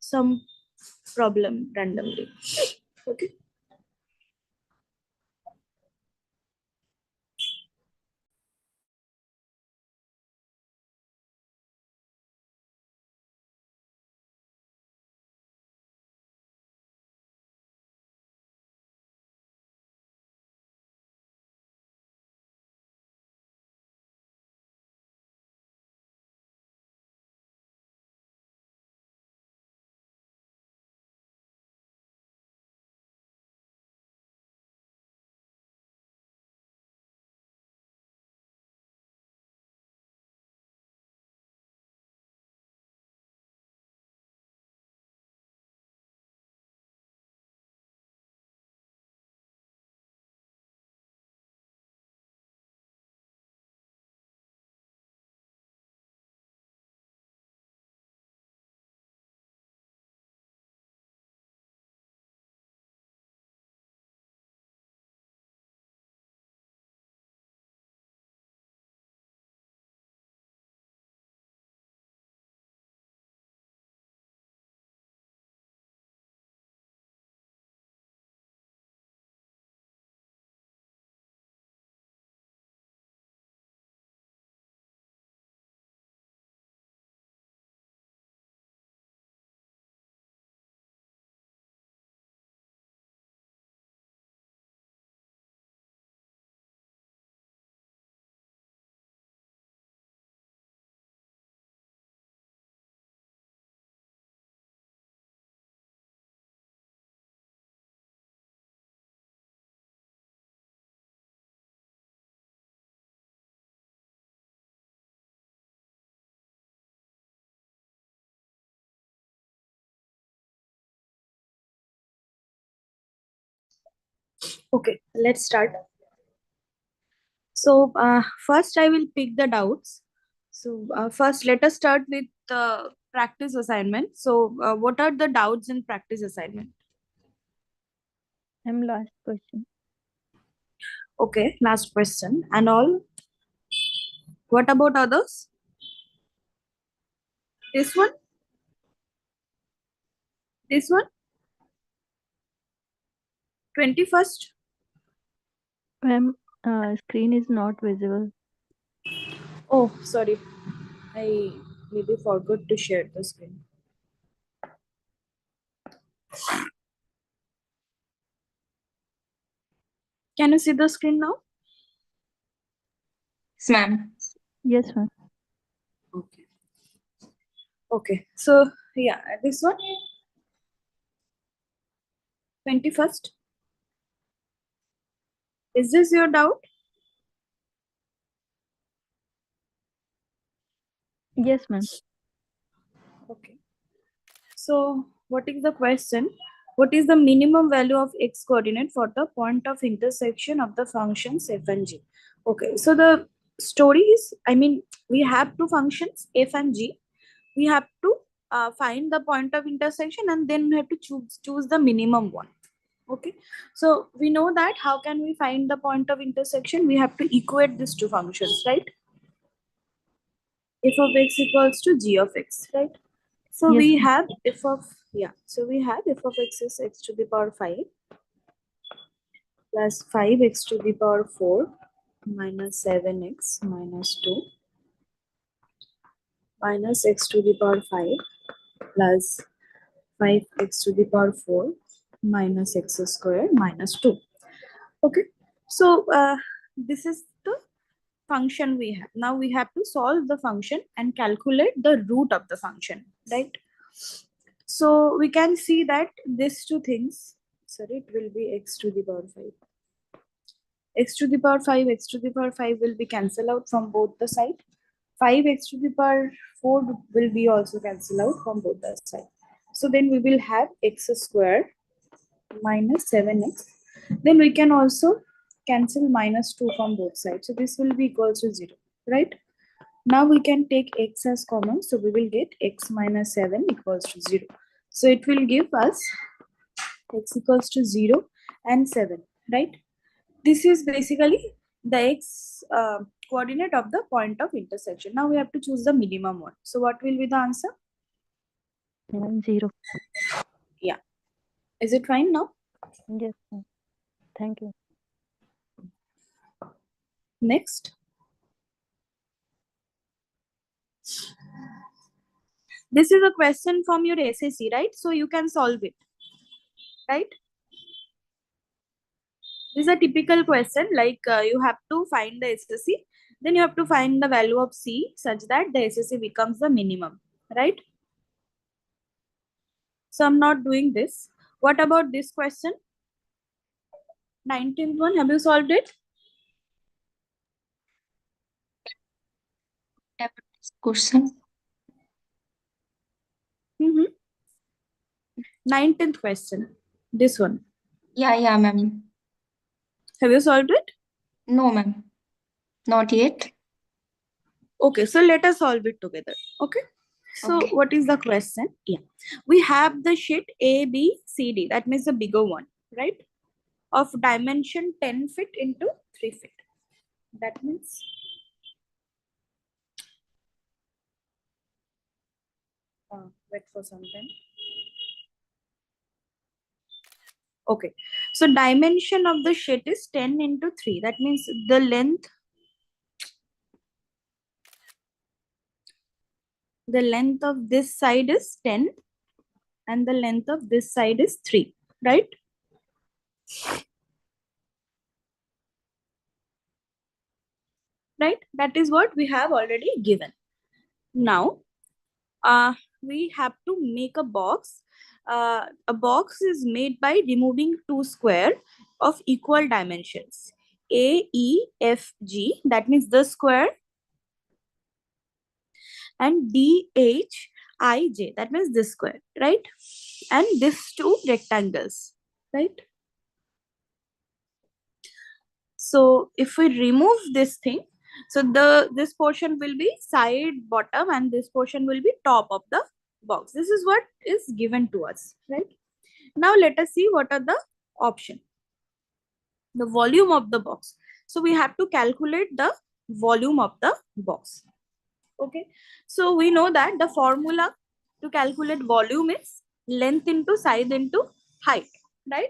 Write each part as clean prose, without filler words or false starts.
some problem randomly. Okay. Okay, let's start. So first I will pick the doubts. So first let us start with practice assignment. So what are the doubts in practice assignment? Last question. Okay, last question. And all? What about others? This one? This one? 21st? Screen is not visible. Oh, sorry. I maybe forgot to share the screen. Can you see the screen now? Yes, ma'am. Yes, ma'am. Okay. Okay. So yeah, this one? 21st? Is this your doubt? Yes, ma'am. Okay. So what is the question? What is the minimum value of x coordinate for the point of intersection of the functions f and g? Okay, so the story is, I mean, we have two functions f and g. We have to find the point of intersection and then we have to choose the minimum one. Okay, so we know that how can we find the point of intersection? We have to equate these two functions, right? F of x equals to g of x, right? So Yes, we ma'am. have f of, yeah, so we have f of x is x to the power 5 plus 5x to the power 4 minus 7x minus 2 minus x to the power 5 plus 5x to the power 4 minus x square minus 2. Okay, so this is the function we have. Now we have to solve the function and calculate the root of the function, right? So we can see that these two things, sorry, it will be x to the power 5. X to the power 5, x to the power 5 will be cancelled out from both the side. 5x to the power 4 will be also cancelled out from both the side. So then we will have x square minus 7x. Then we can also cancel minus 2 from both sides. So this will be equal to 0, right? Now we can take x as common. So we will get x minus 7 equals to 0. So it will give us x equals to 0 and 7, right? This is basically the x coordinate of the point of intersection. Now we have to choose the minimum one. So what will be the answer? Ma'am, 0. Yeah. Is it fine now? Yes, ma'am. Thank you. Next. This is a question from your SSC, right? So you can solve it, right? This is a typical question, like you have to find the SSC, then you have to find the value of C such that the SSC becomes the minimum, right? So I'm not doing this. What about this question? 19th one, have you solved it? Question. 19th question, this one. Yeah, ma'am. Have you solved it? No, ma'am. Not yet. Okay, so let us solve it together. Okay. So Okay. what is the question? Yeah. We have the sheet A, B, C, D. That means the bigger one, right? Of dimension 10 feet into 3 feet. That means wait for some time. Okay. So dimension of the sheet is 10 into 3. That means the length of this side is 10 and the length of this side is 3, right? Right? That is what we have already given. Now, we have to make a box. A box is made by removing two square of equal dimensions. A, E, F, G, that means the square, and D, H, I, J, that means this square, right? And these two rectangles, right? So if we remove this thing, so this portion will be side, bottom, and this portion will be top of the box. This is what is given to us, right? Now let us see what are the options. The volume of the box. So we have to calculate the volume of the box. Okay. So we know that the formula to calculate volume is length into size into height, right?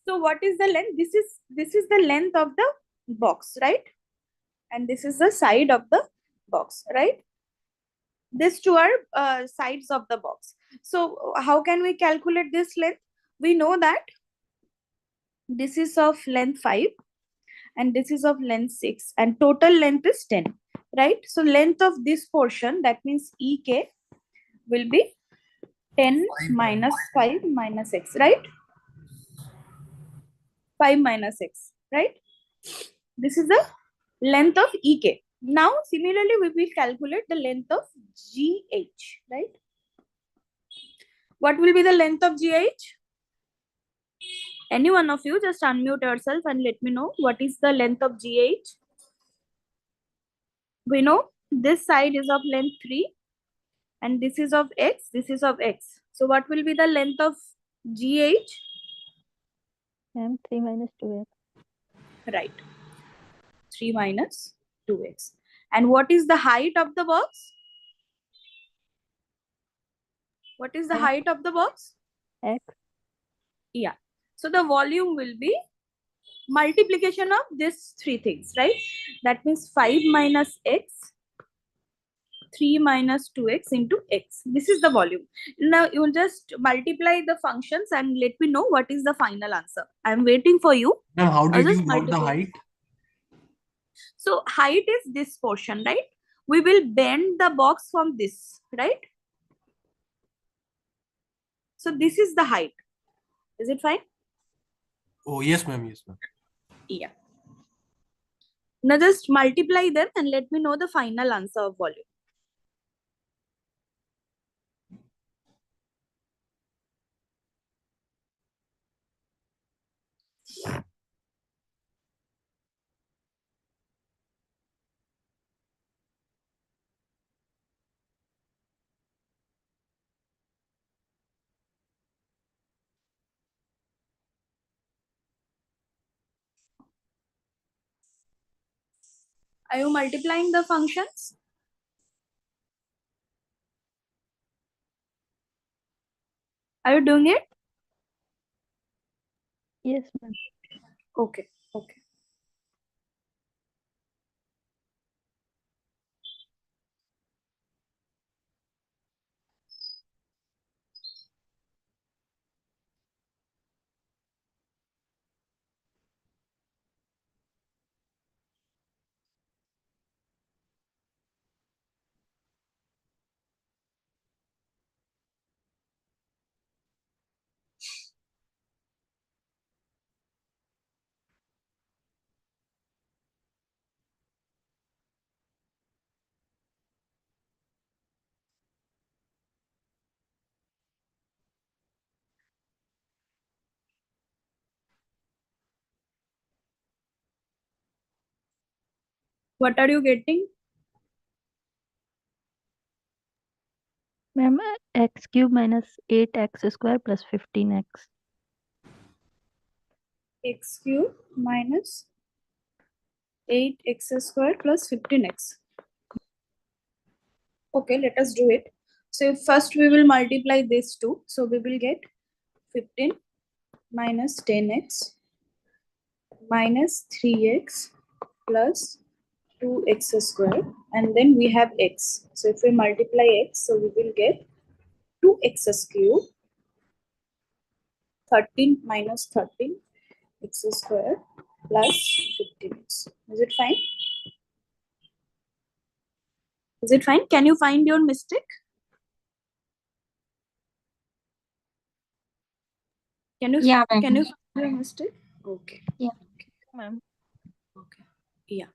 So what is the length? This is the length of the box, right? And this is the side of the box, right? These two are sides of the box. So how can we calculate this length? We know that this is of length 5 and this is of length 6 and total length is 10, right? So length of this portion, that means EK, will be 10 minus 5 minus x, right? 5 minus x, right? This is the length of EK. Now, similarly, we will calculate the length of GH, right? What will be the length of GH? Any one of you just unmute yourself and let me know what is the length of GH. We know this side is of length 3 and this is of x, this is of x. So what will be the length of GH? Ma'am, 3 minus 2x. Right. 3 minus 2x. And what is the height of the box? What is the X. height of the box? X. Yeah. So the volume will be multiplication of these three things, right? That means 5 minus x, 3 minus 2x into x. This is the volume. Now you will just multiply the functions and let me know what is the final answer. I am waiting for you. Now, how did Just you got the multiply. height? So height is this portion, right? We will bend the box from this, right? So this is the height. Is it fine? Oh, yes, ma'am. Yes, ma'am. Yeah. Now just multiply them and let me know the final answer of volume. Are you multiplying the functions? Are you doing it? Yes, ma'am. Okay. Okay. What are you getting? Ma'am, x cube minus 8x square plus 15x. X cube minus 8x square plus 15x. Okay, let us do it. So first we will multiply these two. So we will get 15 minus 10x minus 3x plus 2x square, and then we have x. So if we multiply x, so we will get 2x cube, 13 minus 13 x square plus 15x. Is it fine? Is it fine? Can you find your mistake? Can you Yeah, ma'am. find your mistake? Okay. Yeah. Ma'am. Okay. Yeah.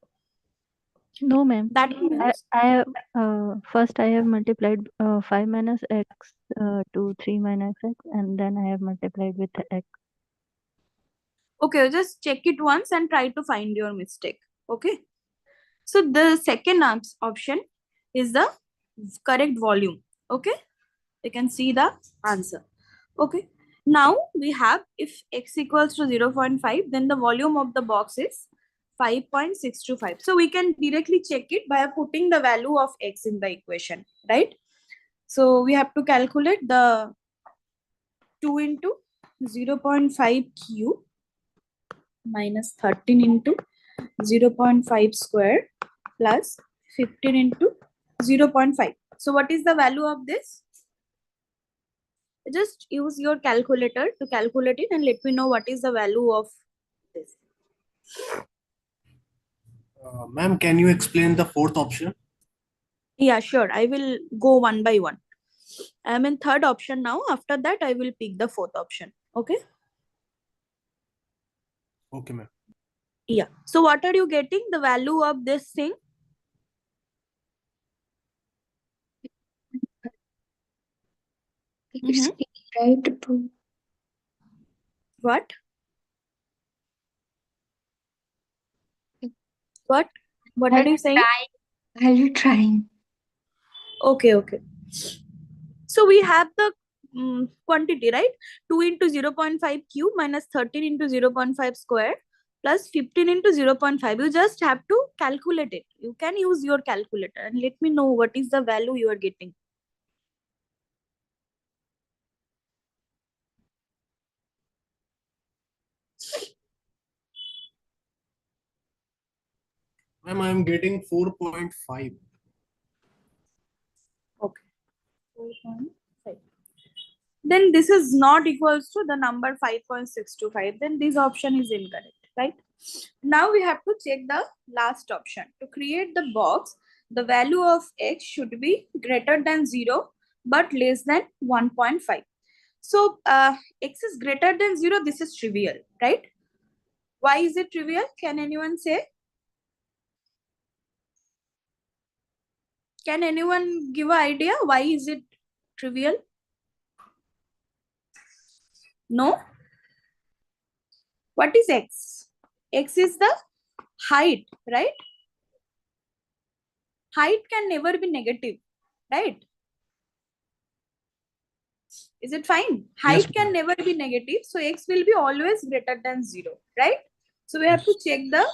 No, ma'am. That means I have first I have multiplied 5 minus x to 3 minus x, and then I have multiplied with x. okay, just check it once and try to find your mistake. Okay. So the second option is the correct volume. Okay. You can see the answer. Okay. Now we have, if x equals to 0.5, then the volume of the box is 5.625. So we can directly check it by putting the value of x in the equation, right? So we have to calculate the 2 into 0.5 cube minus 13 into 0.5 square plus 15 into 0.5. So what is the value of this? Just use your calculator to calculate it and let me know what is the value of this. Ma'am, can you explain the fourth option? Yeah, sure. I will go one by one. I am in third option now. After that, I will pick the fourth option. Okay. Okay, ma'am. Yeah. So what are you getting? The value of this thing? It's right to What? What? What are you saying? Are you trying? Okay, okay. So we have the quantity, right? 2 into 0.5 cube minus 13 into 0.5 square plus 15 into 0.5. You just have to calculate it. You can use your calculator and let me know what is the value you are getting. Ma'am, I am getting 4.5. Okay. 4.5. Then this is not equals to the number 5.625. Then this option is incorrect, right? Now we have to check the last option. To create the box, the value of x should be greater than 0 but less than 1.5. So x is greater than 0. This is trivial, right? Why is it trivial? Can anyone say? Can anyone give an idea? Why is it trivial? No? What is x? X is the height, right? Height can never be negative, right? Is it fine? Height Yes, can ma'am. never be negative. So x will be always greater than 0, right? So we have to check the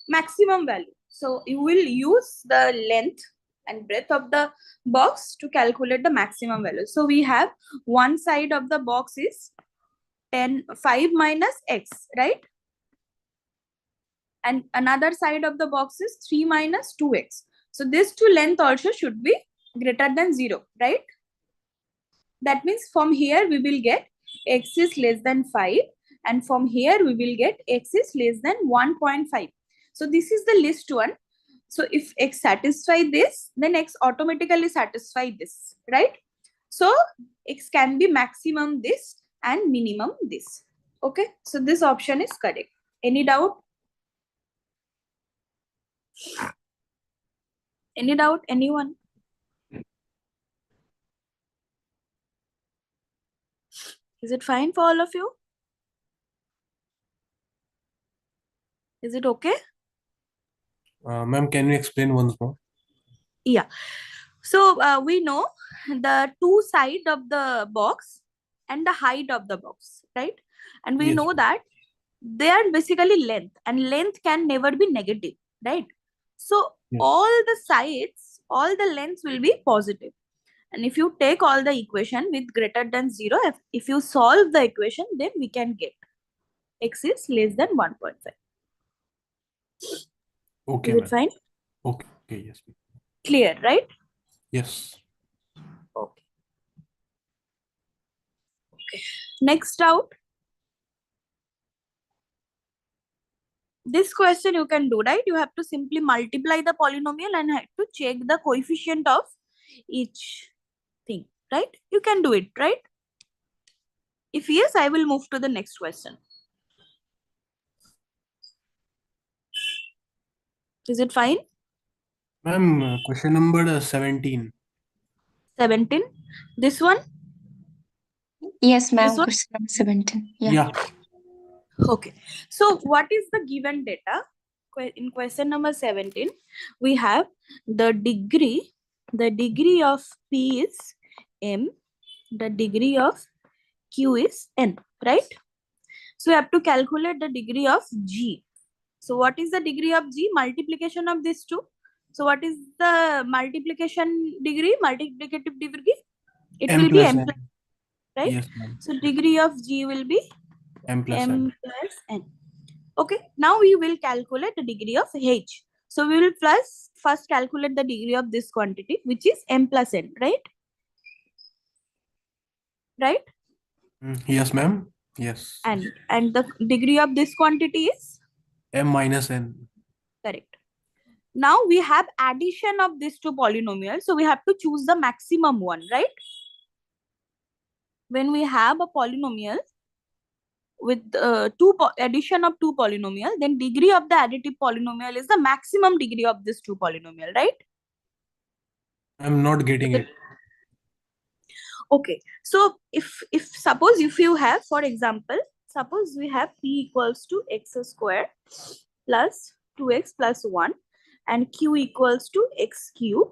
maximum value. So you will use the length and breadth of the box to calculate the maximum value. So we have one side of the box is 5 minus x, right? And another side of the box is 3 minus 2x. So this two length also should be greater than 0, right? That means from here we will get x is less than 5, and from here we will get x is less than 1.5. So this is the least one. So if x satisfy this, then x automatically satisfy this, right? So x can be maximum this and minimum this. Okay, so this option is correct. Any doubt? Any doubt? Anyone? Is it fine for all of you? Is it okay? Ma'am, can you explain once more? Yeah. So we know the two sides of the box and the height of the box, right? And we Yes. know that they are basically length, and length can never be negative, right? So Yes. all the sides, all the lengths will be positive. And if you take all the equation with greater than 0, if you solve the equation, then we can get x is less than 1.5. Okay, Is it ma'am. fine? Okay, yes. Clear, right? Yes. Okay. Next out. This question you can do, right? You have to simply multiply the polynomial and have to check the coefficient of each thing, right? You can do it, right? If yes, I will move to the next question. Is it fine? Ma'am, question number 17. 17. This one? Yes, ma'am. This one? Question number 17. Yeah. Yeah. Okay. So what is the given data? In question number 17, we have the degree of P is M, the degree of Q is N, right? So we have to calculate the degree of G. So what is the degree of G? Multiplication of these two. So what is the multiplication degree? Multiplicative degree? It M will be plus M N. plus, right? Yes, ma'am. So degree of G will be M plus M N. plus N. Okay, now we will calculate the degree of H. So we will first calculate the degree of this quantity, which is M plus N, right? Right? Yes, ma'am. Yes. And the degree of this quantity is? M minus N. Correct. Now we have addition of these two polynomials. So we have to choose the maximum one, right? When we have a polynomial with addition of two polynomial, then degree of the additive polynomial is the maximum degree of this two polynomial, right? I'm not getting it. Okay, so if suppose if you have, for example, suppose we have p equals to x square plus 2x plus 1 and q equals to x cube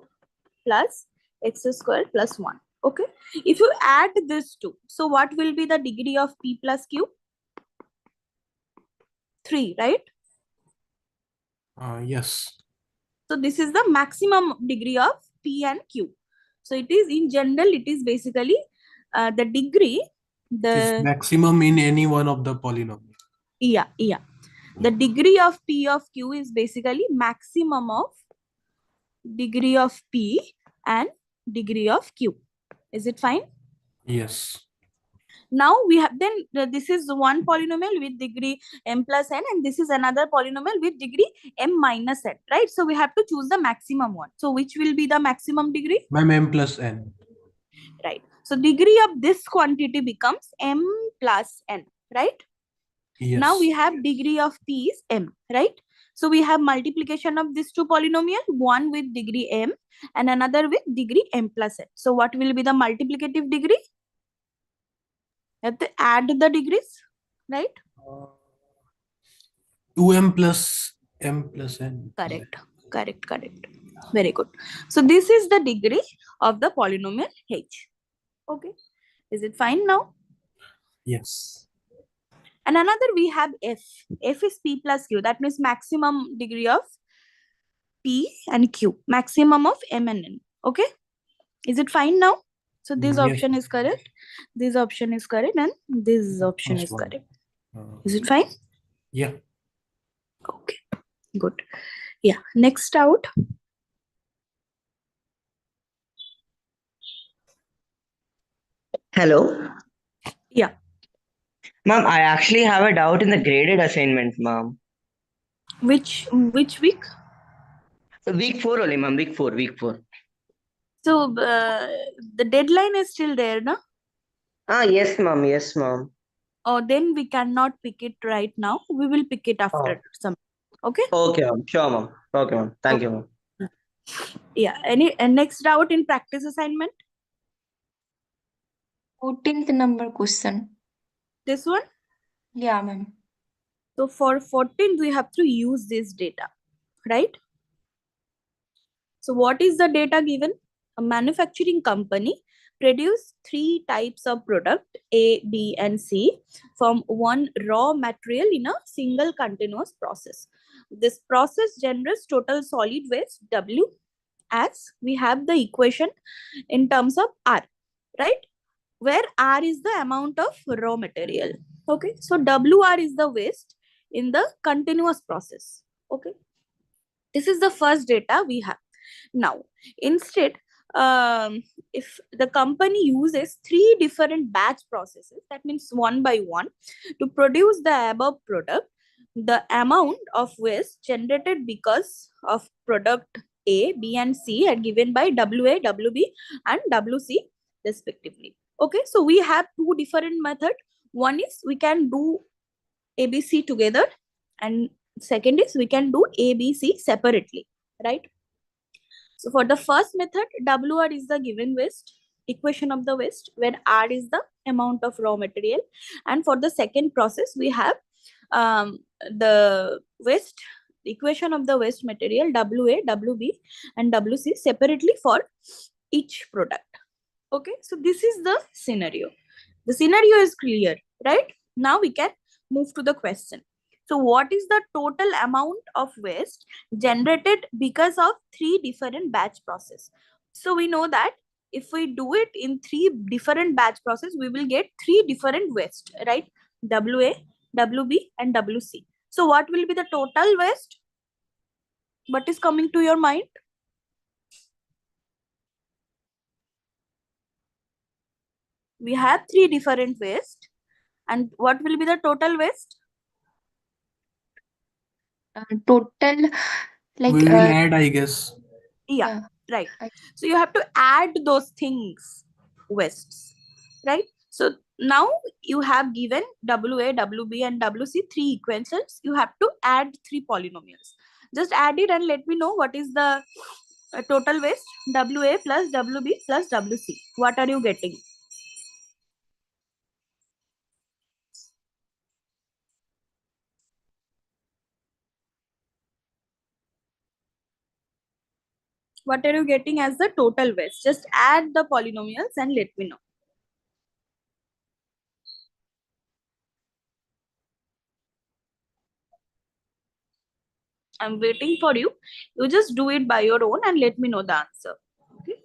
plus x square plus 1. Okay, if you add this two, so what will be the degree of p plus q? 3, right? Yes. So this is the maximum degree of p and q. So it is, in general, it is basically the degree, Is the maximum in any one of the polynomial. yeah. The degree of p of q is basically maximum of degree of p and degree of q. Is it fine? Yes. Now we have, then this is one polynomial with degree m plus n, and this is another polynomial with degree m minus n, right? So we have to choose the maximum one. So which will be the maximum degree? Ma'am, M plus N. Right. So degree of this quantity becomes m plus n, right? Yes. Now we have degree of p is m, right? So we have multiplication of these two polynomial, one with degree m and another with degree m plus n. So what will be the multiplicative degree? You have to add the degrees, right? 2m plus m plus n. Correct. Very good. So this is the degree of the polynomial h. Okay. Is it fine now? Yes. And another we have f. F is p plus q. That means maximum degree of P and Q, maximum of M and N. Okay, is it fine now? So this Yes. option is correct, this option is correct, and this option First is one. correct. Is it fine? Yeah. Okay, good. Yeah, next out. Hello. Yeah. Ma'am, I actually have a doubt in the graded assignment, ma'am. Which week? Week 4 only, ma'am. Week 4, week 4. So the deadline is still there, no? Yes, ma'am. Yes, ma'am. Oh, then we cannot pick it right now. We will pick it after some. Okay. Okay, ma'am. Sure, ma'am. Okay, ma'am. Thank you, ma'am. Yeah. And next out in practice assignment. 14th number question. This one. Yeah, ma'am. So for 14th, we have to use this data, right? So what is the data given? A manufacturing company produce 3 types of product A, B, and C from one raw material in a single continuous process. This process generates total solid waste W, as we have the equation in terms of R, right? Where R is the amount of raw material. Okay, so WR is the waste in the continuous process. Okay, this is the first data we have. Now, instead, if the company uses 3 different batch processes, that means one by one, to produce the above product, the amount of waste generated because of product A, B, and C are given by WA, WB, and WC respectively. Okay, so we have 2 different methods. One is we can do ABC together, and second is we can do ABC separately, right? So for the first method, WR is the given waste, equation of the waste, where R is the amount of raw material. And for the second process, we have the waste, equation of the waste material, WA, WB, and WC separately for each product. Okay, so this is the scenario. The scenario is clear, right? Now we can move to the question. So what is the total amount of waste generated because of 3 different batch process? So we know that if we do it in 3 different batch process, we will get 3 different waste, right? WA, WB, and WC. So what will be the total waste? What is coming to your mind? We have 3 different waste. And what will be the total waste? Total, like, We will add, I guess. Yeah, right. I- So you have to add those things, wastes, right? So now you have given WA, WB, and WC 3 equations. You have to add 3 polynomials. Just add it and let me know what is the total waste. WA plus WB plus WC. What are you getting? What are you getting as the total waste? Just add the polynomials and let me know. I'm waiting for you. You just do it by your own and let me know the answer. Okay.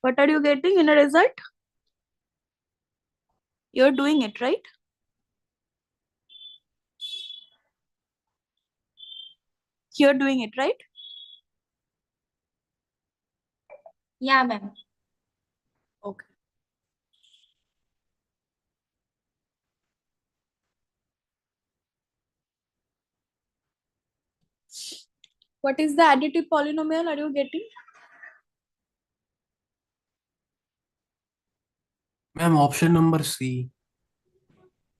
What are you getting in a result? You're doing it, right? You're doing it, right? yeah, ma'am. Okay. What is the additive polynomial are you getting? Ma'am, option number C.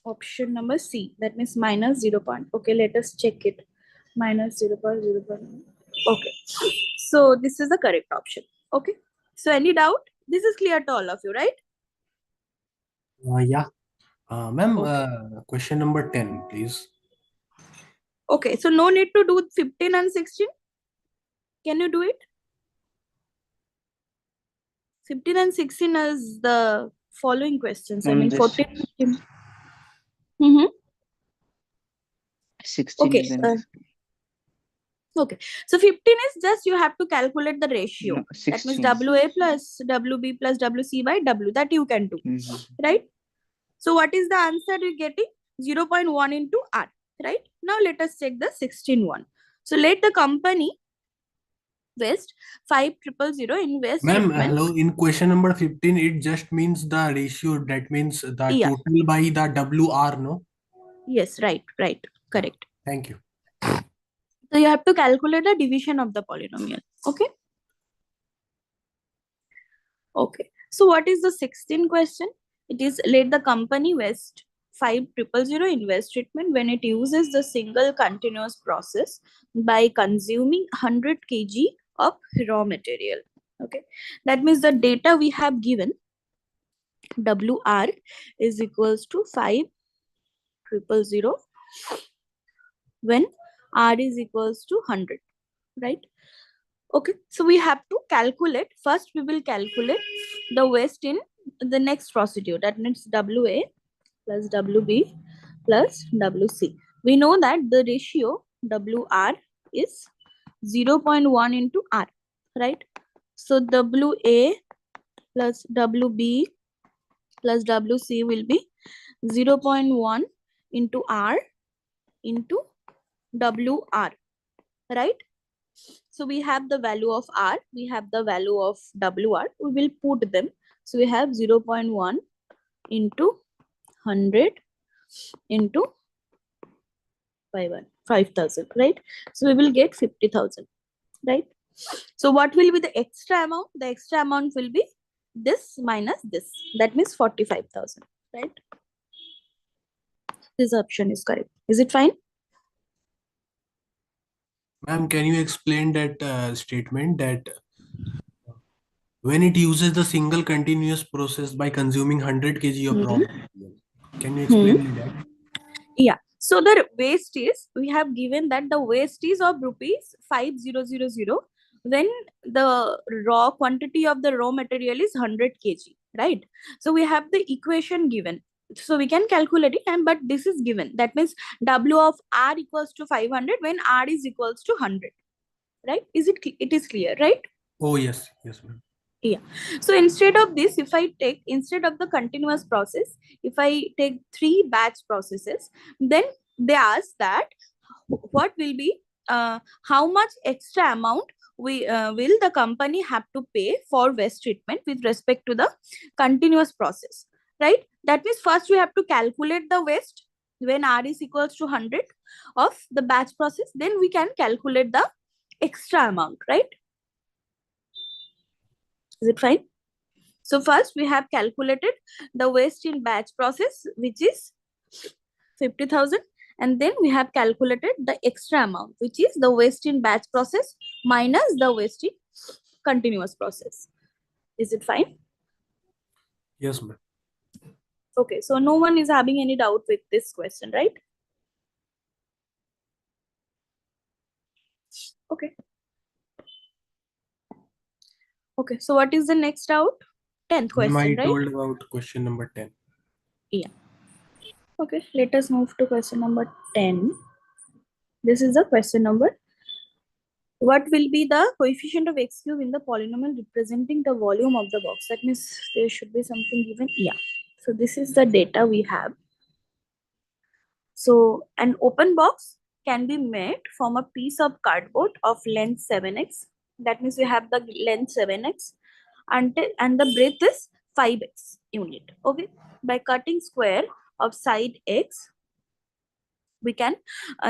Option number C. That means minus 0. Okay, let us check it. Minus 0.0. Okay. So this is the correct option. Okay. So any doubt? This is clear to all of you, right? Yeah. Ma'am, Okay. question number 10, please. Okay. So no need to do 15 and 16. Can you do it? 15 and 16 is the following questions. I mean, 14, 15. Mm-hmm. 16 Okay. is the next. Okay. So 15 is just you have to calculate the ratio. No, That means 16. WA plus WB plus WC by W. That you can do. Mhm. Right? So what is the answer you're getting? 0.1 into R. Right? Now let us check the 16 one. So let the company West 5000 invest Ma'am, treatment. hello. In question number 15, it just means the ratio. That means the Yeah. total by the WR, no? Yes, right. Correct. Thank you. So you have to calculate the division of the polynomial. Okay. Okay. So what is the 16th question? It is let the company West 5000 invest treatment when it uses the single continuous process by consuming 100 kg of raw material. Okay. That means the data we have given WR is equals to 5000 when R is equals to 100. Right? Okay, so we have to calculate. First, we will calculate the waste in the next procedure. That means WA plus WB plus WC. We know that the ratio WR is 0.1 into R, right? So WA plus WB plus WC will be 0.1 into R into WR, right? So we have the value of R, we have the value of WR, we will put them. So we have 0.1 into 100 into 5,000, right? So we will get 50,000, right? So what will be the extra amount? The extra amount will be this minus this. That means 45,000, right? This option is correct. Is it fine? Ma'am, can you explain that statement that when it uses the single continuous process by consuming 100 kg of raw material? Can you explain me that? Yeah. So the waste is, we have given that the waste is of rupees 5000 when the raw quantity of the raw material is 100 kg, right? So we have the equation given. So we can calculate it, and but this is given. That means W of R equals to 500 when R is equals to 100, right? It is clear, right? Oh, yes, ma'am. Yeah. So instead of this, instead of the continuous process, if I take 3 batch processes, then they ask that what will be how much extra amount will the company have to pay for waste treatment with respect to the continuous process, right? That means first we have to calculate the waste when R is equals to 100 of the batch process, then we can calculate the extra amount, right? Is it fine? So first we have calculated the waste in batch process, which is 50,000, and then we have calculated the extra amount, which is the waste in batch process minus the waste in continuous process. Is it fine? Yes, ma'am. Okay, so no one is having any doubt with this question, right? Okay. Okay, so what is the next doubt? 10th Ma'am, I question, right? told about question number 10. Yeah. Okay, let us move to question number 10. This is the question number. What will be the coefficient of x cube in the polynomial representing the volume of the box? That means there should be something given. Yeah. So this is the data we have. So an open box can be made from a piece of cardboard of length 7x. That means we have the length 7x and the breadth is 5x unit. Okay. By cutting square of side x, we can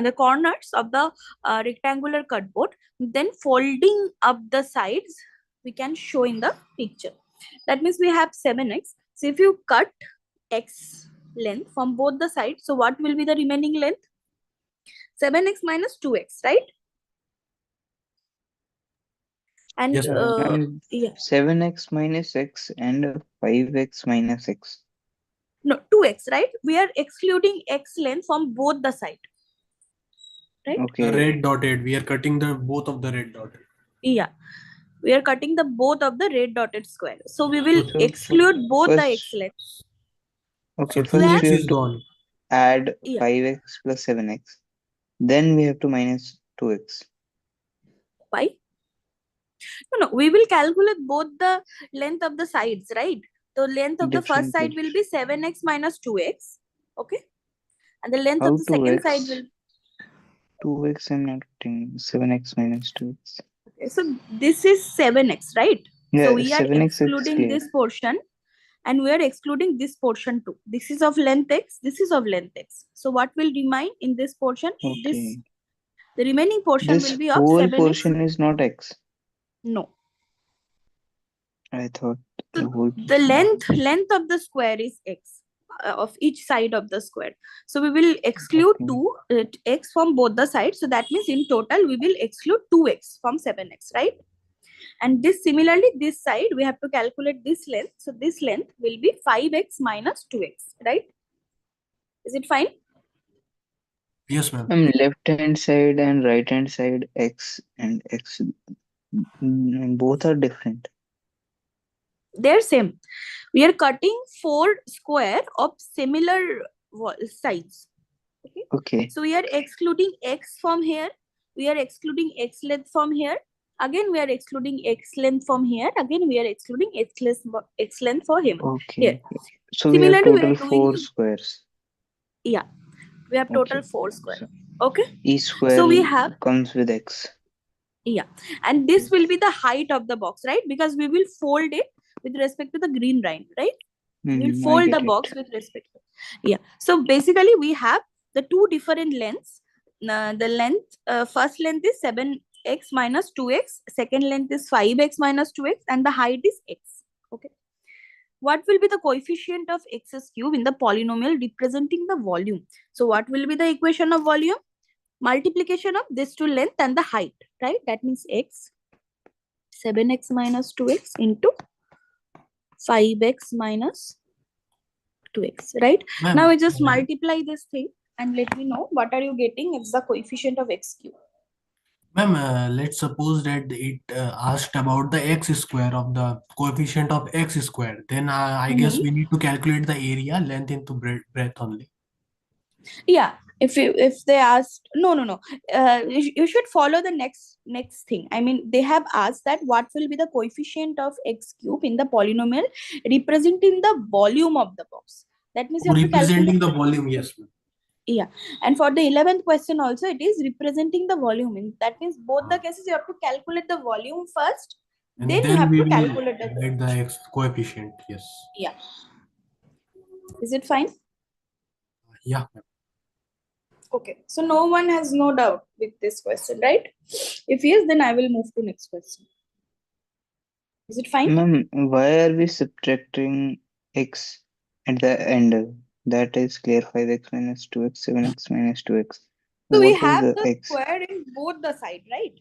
the corners of the rectangular cardboard, then folding up the sides we can show in the picture. That means we have 7x. So if you cut x length from both the sides. So what will be the remaining length? 7x minus 2x, right? And Yes, ma'am. And yeah, 7x minus x and 5x minus x. no, 2x, right? We are excluding x length from both the side, right? The Okay. red dotted. We are cutting the both of the red dotted. Yeah, we are cutting the both of the red dotted square. So we will So exclude both the x first, length. okay, So first Then, 2x we have is to gone. add yeah, 5x plus 7x. Then we have to minus 2x. why? No, we will calculate both the length of the sides, right? The length of the first side Differently. will be 7x minus 2x, okay? And the length How of the second 2x? side will 2x I'm not getting. 7x minus 2x. okay. So this is 7x, right? So Yeah, we are 7x is excluding clear. this portion and we are excluding this portion too. This is of length x, this is of length x. So what will remain in this portion? Okay. The remaining portion This will be of whole 7x. portion is not x. No. I thought the So whole the portion. length of the square is x of each side of the square. So we will exclude Okay. x from both the sides. So that means in total we will exclude 2x from 7x, right? And this similarly, this side we have to calculate this length. So this length will be 5x minus 2x, right? Is it fine? Yes, ma'am. Left hand side and right hand side x and x both are different. They're same. We are cutting 4 square of similar sides. Okay. Okay. So we are excluding x from here. We are excluding x length from here. Again, we are excluding x length from here. Again, we are excluding x length for him. Here. Okay. So we have Similarly, we are total doing 4 squares. yeah. We have total Okay. 4 square. So Okay. each square So we have comes with x. yeah, and this will be the height of the box, right? Because we will fold it with respect to the green line, right? We will I fold the get box it. with respect to yeah. So basically, we have the two different lengths. The length first length is 7x minus 2x. Second length is 5x minus 2x, and the height is x. Okay. What will be the coefficient of x cube in the polynomial representing the volume? So what will be the equation of volume? Multiplication of this two length and the height, right? That means x 7x minus 2x into 5x minus 2x, right? Ma'am, Now I just multiply this thing and let me know what are you getting as the coefficient of x cube. ma'am, let's suppose that it asked about the x square of the coefficient of x square. Then I guess we need to calculate the area, length into breadth only. Yeah, if they asked no, you should follow the next thing. I mean, they have asked that what will be the coefficient of x cube in the polynomial representing the volume of the box. That means you have to Representing calculate the volume, yes, ma'am. yeah, and for the 11th question also it is representing the volume. That means both the cases you have to calculate the volume first, And then you then have we to will calculate the get the x coefficient, yes. yeah. Is it fine? Yeah, ma'am. Okay, so no one has no doubt with this question, right? If yes, then I will move to next question. Is it fine? Ma'am, why are we subtracting x at the end? That is clear. 5x minus 2x, 7x minus 2x. So we What is have the the x? square in both the side, right?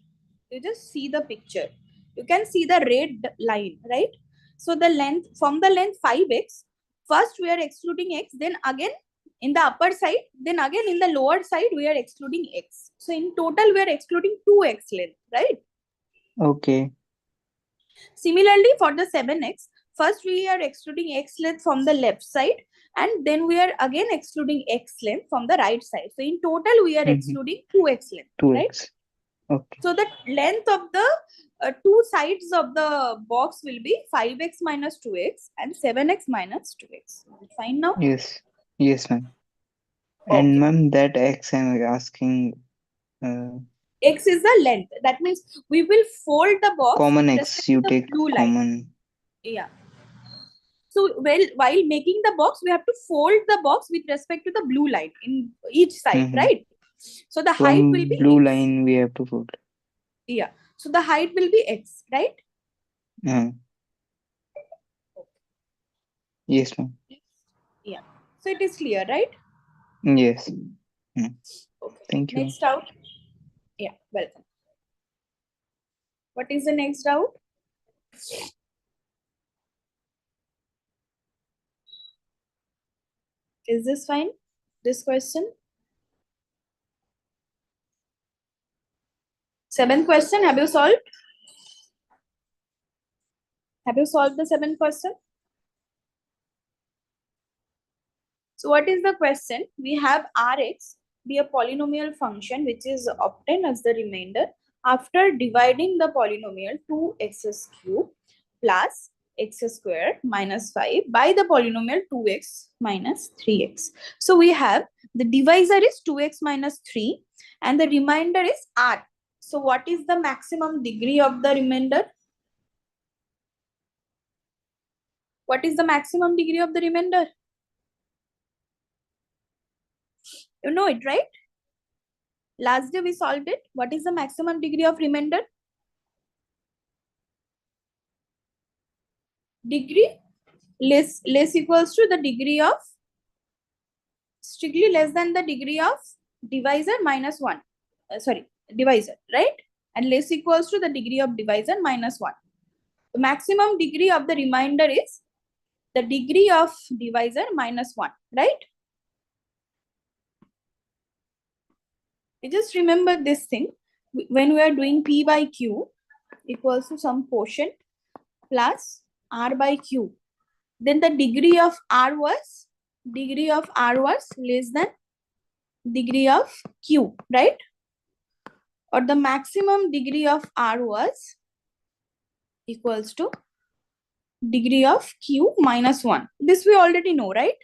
You just see the picture. You can see the red line, right? So the length from the length 5x, first we are excluding x, then again in the upper side, then again in the lower side we are excluding x. So in total we are excluding 2x length, right? Okay. Similarly for the 7x, first we are excluding x length from the left side and then we are again excluding x length from the right side. So in total we are excluding 2x length, 2x. right? Okay. So the length of the two sides of the box will be 5x minus 2x and 7x minus 2x. Is it fine now? Yes. Yes, ma'am. Okay. And ma'am, that x I'm asking X is the length. That means we will fold the box common with x. respect You to the take blue line. common. Yeah. So while making the box, we have to fold the box with respect to the blue line in each side, right? So the height will From be blue x. line we have to fold. Yeah. So the height will be x, right? Yes, ma'am. Yeah. So it is clear, right? Yes. Okay. Thank you. Next doubt. Yeah, welcome. What is the next doubt? Is this fine? This question? Seventh question, have you solved? Have you solved the seventh question? So what is the question? We have Rx be a polynomial function which is obtained as the remainder after dividing the polynomial 2x cube plus x squared minus 5 by the polynomial 2x minus 3x. So we have the divisor is 2x minus 3 and the remainder is R. So what is the maximum degree of the remainder? What is the maximum degree of the remainder? You know it, right? Last day we solved it. What is the maximum degree of remainder? Degree less equals to the degree of strictly less than the degree of divisor minus 1. Sorry, divisor, right? And less equals to the degree of divisor minus 1. The maximum degree of the remainder is the degree of divisor minus 1, right? You just remember this thing. When we are doing P by Q equals to some quotient plus R by Q, then the degree of R was less than degree of Q, right? Or the maximum degree of R was equals to degree of Q minus 1. This we already know, right?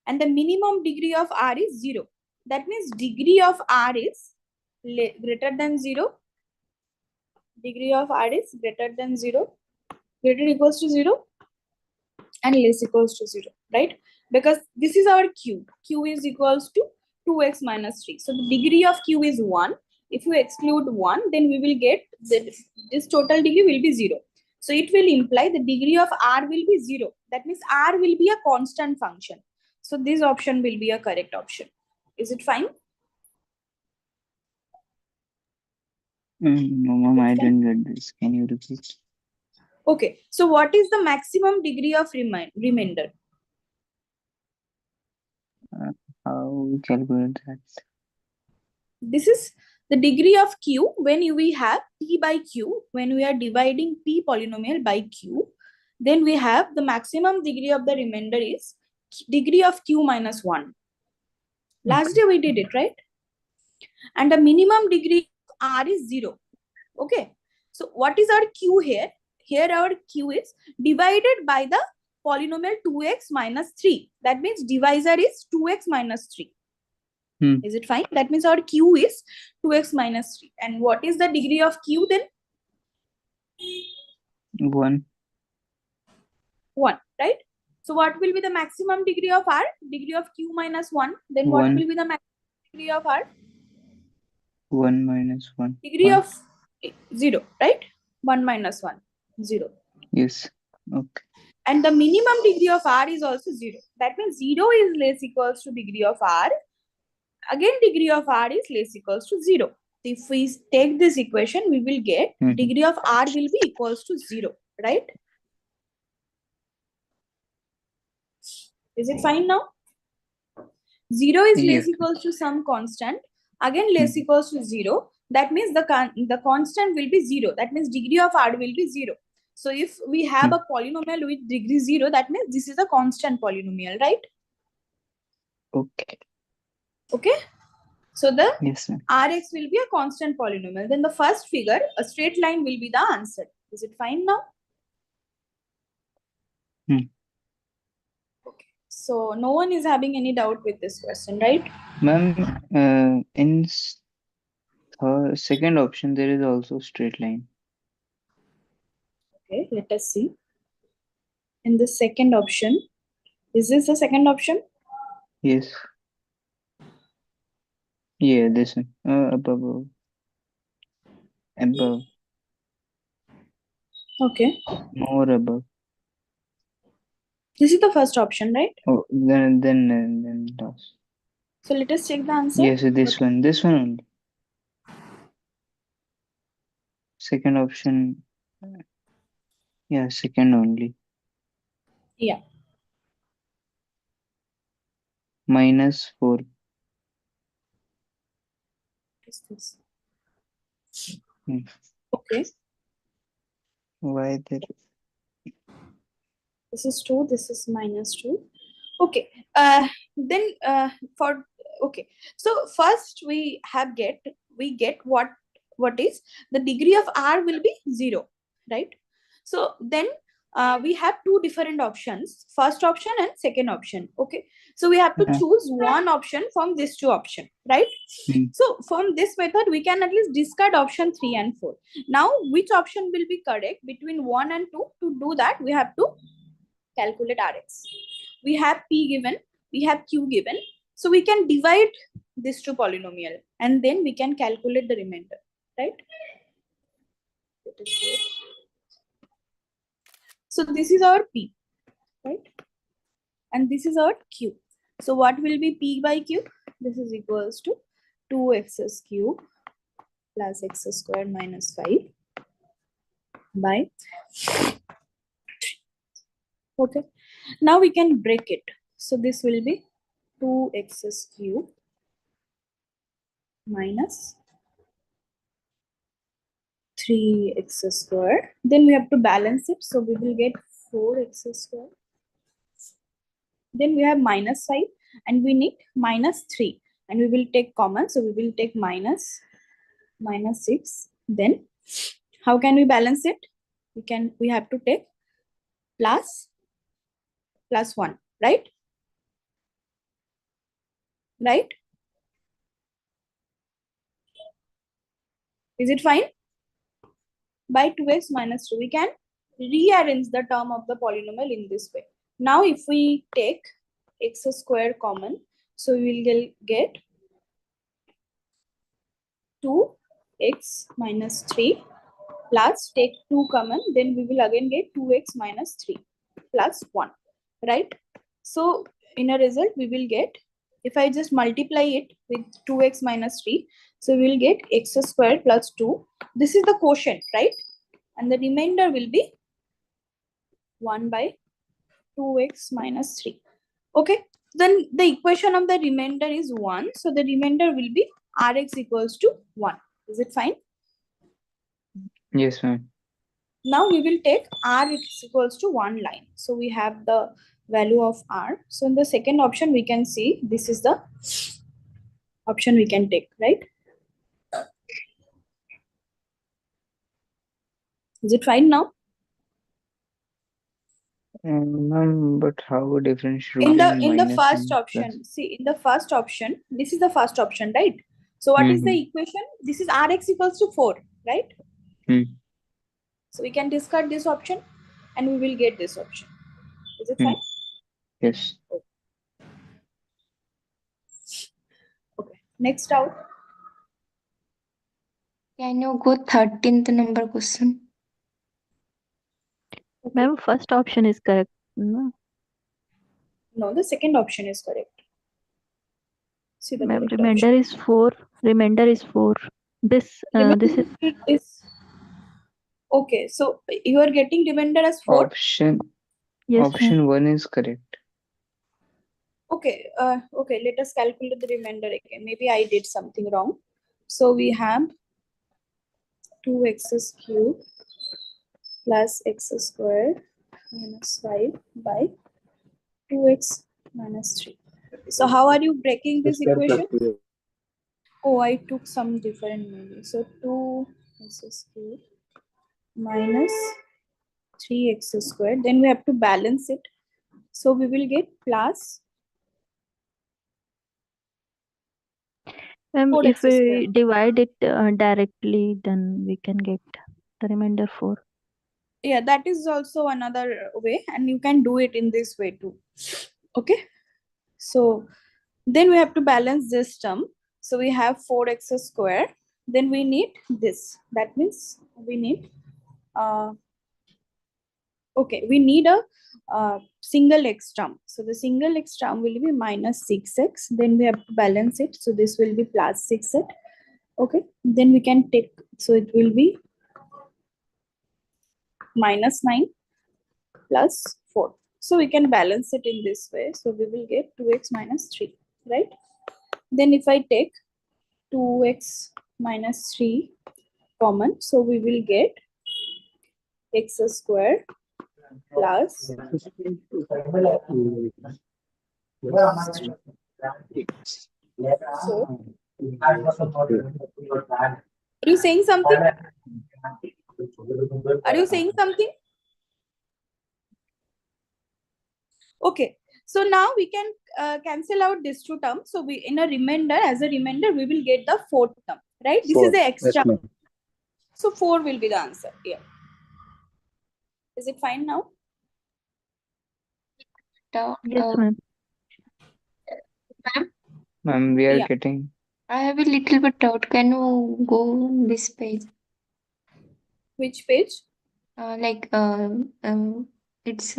And the minimum degree of R is 0. That means degree of R is greater than 0. Degree of R is greater than 0. Greater equals to 0 and less equals to 0, right? Because this is our Q. Q is equals to 2x minus 3. So the degree of Q is 1. If you exclude 1, then we will get this total degree will be 0. So it will imply the degree of R will be 0. That means R will be a constant function. So this option will be a correct option. Is it fine? No, ma'am, I didn't get this. Can you repeat? Okay. So what is the maximum degree of remainder? How we calculate that? This is the degree of Q when we have P by Q, when we are dividing P polynomial by Q, then we have the maximum degree of the remainder is degree of Q minus 1. Last day we did it, right? And the minimum degree of R is 0. Okay. So what is our Q here? Here our Q is divided by the polynomial 2x minus 3. That means divisor is 2x minus 3. Is it fine? That means our Q is 2x minus 3. And what is the degree of Q then? 1. 1, right? So what will be the maximum degree of R? Degree of Q minus 1. Then what 1. will be the maximum degree of R? 1 minus 1. Degree 1. of 0, right? 1 minus 1, 0. Yes. Okay. And the minimum degree of R is also 0. That means 0 is less equals to degree of R. Again, degree of R is less equals to 0. If we take this equation, we will get degree of R will be equals to 0, right? Is it fine now? 0 is less equals to some constant. Again, less equals to 0. That means the constant will be 0. That means degree of R will be 0. So if we have a polynomial with degree 0, that means this is a constant polynomial, right? Okay. Okay. So the Yes, ma'am. Rx will be a constant polynomial. Then the first figure, a straight line will be the answer. Is it fine now? Okay. So no one is having any doubt with this question, right? Ma'am, in second option, there is also straight line. Okay, let us see. In the second option, is this the second option? Yes. Yeah, this one. Above. Above. Okay. More above. This is the first option, right? Oh, then loss. So let us check the answer. Yes, this one only. Second option. Yeah, second only. Yeah. -4. What is this? Hmm. Okay. Why there? This is 2, this is -2. Okay. Then for okay. So first we get what is the degree of r will be 0, right? So then we have two different options, first option and second option. Okay. So we have to choose one option from these two options, right? Hmm. So from this method, we can at least discard option 3 and 4. Now, which option will be correct between 1 and 2? To do that, we have to calculate Rx. We have P given, we have Q given. So we can divide this to polynomial and then we can calculate the remainder, right? So this is our P, right? And this is our Q. So what will be P by Q? This is equals to 2x cube plus x squared minus 5 by. Okay. Now we can break it. So this will be 2x cube minus 3x squared. Then we have to balance it. So we will get 4x squared. Then we have minus 5 and we need minus 3. And we will take common. So we will take minus 6. Then how can we balance it? We have to take plus 1, right? Right? Is it fine? By 2x minus 2, we can rearrange the term of the polynomial in this way. Now, if we take x squared common, so we will get 2x minus 3 plus take 2 common, then we will again get 2x minus 3 plus 1, right? So, in a result, we will get, if I just multiply it with 2x minus 3, so we will get x squared plus 2. This is the quotient, right? And the remainder will be 1 by 2x minus 3. Okay, then the equation of the remainder is 1. So the remainder will be Rx equals to 1. Is it fine? Yes, ma'am. Now we will take Rx equals to 1 line. So we have the value of R. So in the second option, we can see this is the option we can take, right? Is it fine now? Ma'am, but how different should In be the minus first and option, plus? see, in the first option, this is the first option, right? So what is the equation? This is Rx equals to 4, right? So we can discard this option and we will get this option. Is it fine? Yes. Okay. Next out. Can you go 13th number question? Okay. Ma'am, first option is correct. No, No, the second option is correct. See the ma'am, correct remainder option. is 4. Remainder is 4. This is Okay, so you are getting remainder as 4. Option yes, ma'am. 1 is correct. Okay, okay, let us calculate the remainder again. Maybe I did something wrong. So we have 2x cubed plus x squared minus 5 by 2x minus 3. So how are you breaking this equation? Oh, I took some different maybe. So 2x cubed minus 3x squared. Then we have to balance it. So we will get plus Ma'am, 4x if we squared. divide it directly, then we can get the remainder 4. Yeah, that is also another way, and you can do it in this way too. Okay, so then we have to balance this term. So we have 4x squared. Then we need this. That means we need Okay, we need a single x term. So the single x term will be minus 6x. Then we have to balance it. So this will be plus 6x. Okay, then we can take, so it will be minus 9 plus 4. So we can balance it in this way. So we will get 2x minus 3, right? Then if I take 2x minus 3 common, so we will get x square plus so are you saying something? Are you saying something? Okay, so now we can cancel out these two terms. So we, in a remainder, as a remainder, we will get the fourth term, right? This is the x Yes, term. ma'am. So 4 will be the answer. Yeah. Is it fine now? Yes, ma'am. Ma'am, we are Yeah. getting. I have a little bit doubt. Can you go on this page? Which page? It's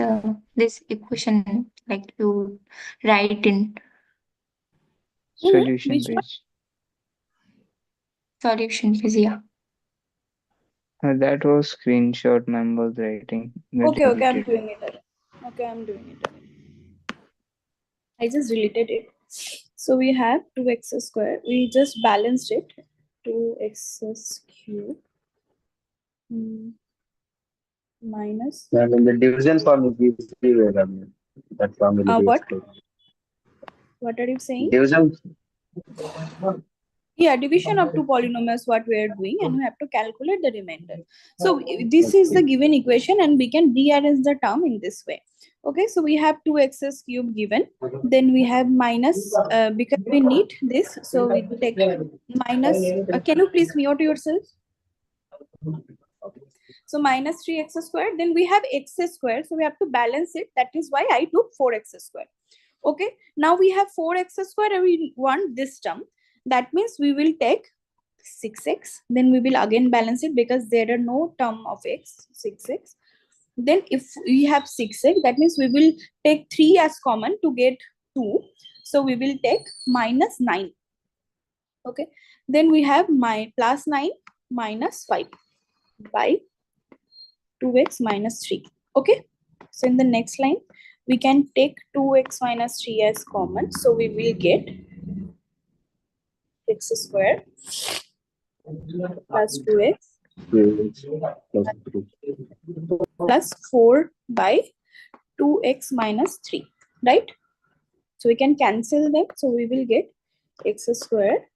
this equation like you write in Solution Which one? page. solution page. Yeah. That was screenshot ma'am was writing. We Okay, I'm deleted. doing it. Okay, I'm doing it. I just deleted it. So we have 2x square. We just balanced it. 2x cube minus. And in the division form is easily available. That form will be What? explained. What are you saying? Division. Yeah, division of two polynomials, what we are doing, and we have to calculate the remainder. So this is the given equation, and we can rearrange the term in this way. Okay, so we have 2x cube given, then we have minus, because we need this, so we take minus, can you please mute yourself? Okay. So minus 3x squared, then we have x squared, so we have to balance it. That is why I took 4x squared. Okay, now we have 4x squared and we want this term. That means we will take 6x, then we will again balance it because there are no term of x, 6x. Then if we have 6x, that means we will take 3 as common to get 2. So we will take minus 9. Okay, then we have my plus 9 minus 5 by 2x minus 3. Okay, so in the next line, we can take 2x minus 3 as common. So we will get x square plus 2x plus 4 by 2x minus 3, right? So we can cancel them. So we will get x square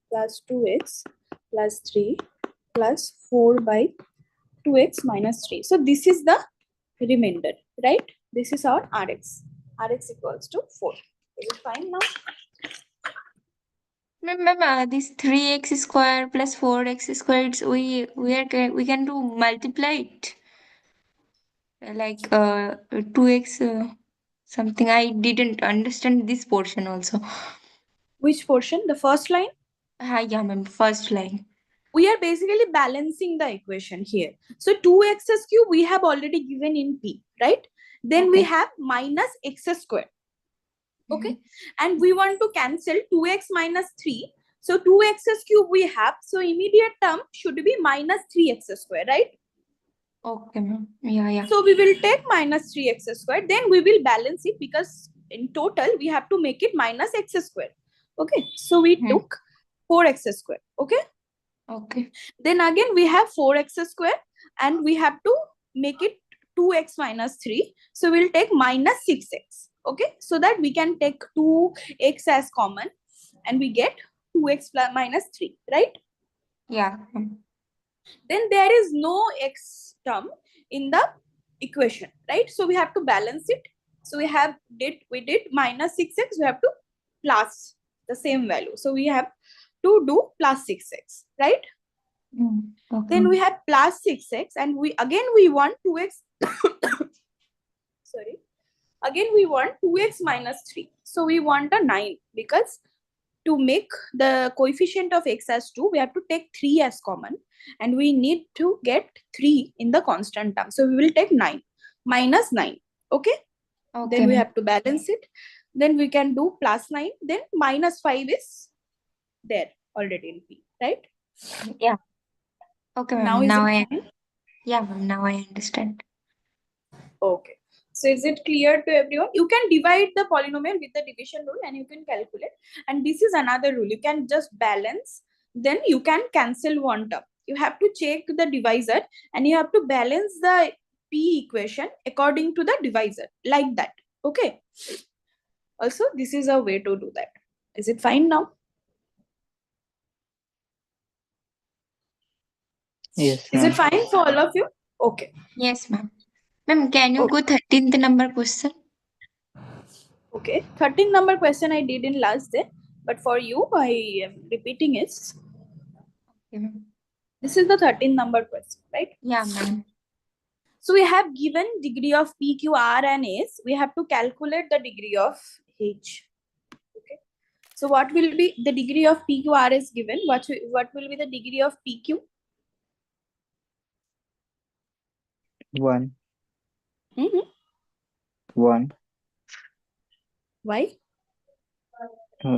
plus 2x plus 3 plus 4 by 2x minus 3. So this is the remainder, right? This is our Rx. Rx equals to 4. Is it fine now? Remember this 3x square plus 4x square. We can do multiply it like 2x something. I didn't understand this portion also. Which portion? The first line? Yeah, ma'am. First line. We are basically balancing the equation here. So 2x cube we have already given in P, right? Then we Okay. have minus x square. Okay, and we want to cancel 2x minus 3. So 2x cube we have. So immediate term should be minus 3x square, right? Okay, ma'am. Yeah. So we will take minus 3x square. Then we will balance it because in total we have to make it minus x square. Okay, so we took 4x square. Okay. Okay. Then again we have 4x square and we have to make it 2x minus 3. So we'll take minus 6x. Okay, so that we can take 2x as common and we get 2x plus minus 3, right? Yeah. Then there is no x term in the equation, right? So we have to balance it. So we did minus 6x, we have to plus the same value. So we have to do plus 6x, right? Okay. Then we have plus 6x and we want 2x. Sorry. Again, we want 2x minus 3. So we want a 9 because to make the coefficient of x as 2, we have to take 3 as common and we need to get 3 in the constant term. So we will take 9. minus 9. Okay. Okay, Then we ma'am. have to balance it. Then we can do plus 9. Then minus 5 is there already in P, right? Yeah. Okay, Now ma'am. is Now it fine? yeah, ma'am. Now I understand. Okay. So is it clear to everyone? You can divide the polynomial with the division rule and you can calculate. And this is another rule. You can just balance. Then you can cancel one term. You have to check the divisor and you have to balance the P equation according to the divisor, like that. Okay. Also, this is a way to do that. Is it fine now? Yes, Is it ma'am. fine for all of you? Okay. Yes, ma'am. Ma'am, can you Okay. go 13th number question? Okay. 13 number question I did in last day, but for you, I am repeating it. Okay, ma'am. This is the 13 number question, right? Yeah, ma'am. So we have given degree of P, Q, R, and S. We have to calculate the degree of H. Okay. So what will be the degree of P, Q, R is given? What will be the degree of P, Q? 1. Mm-hmm. 1. Why?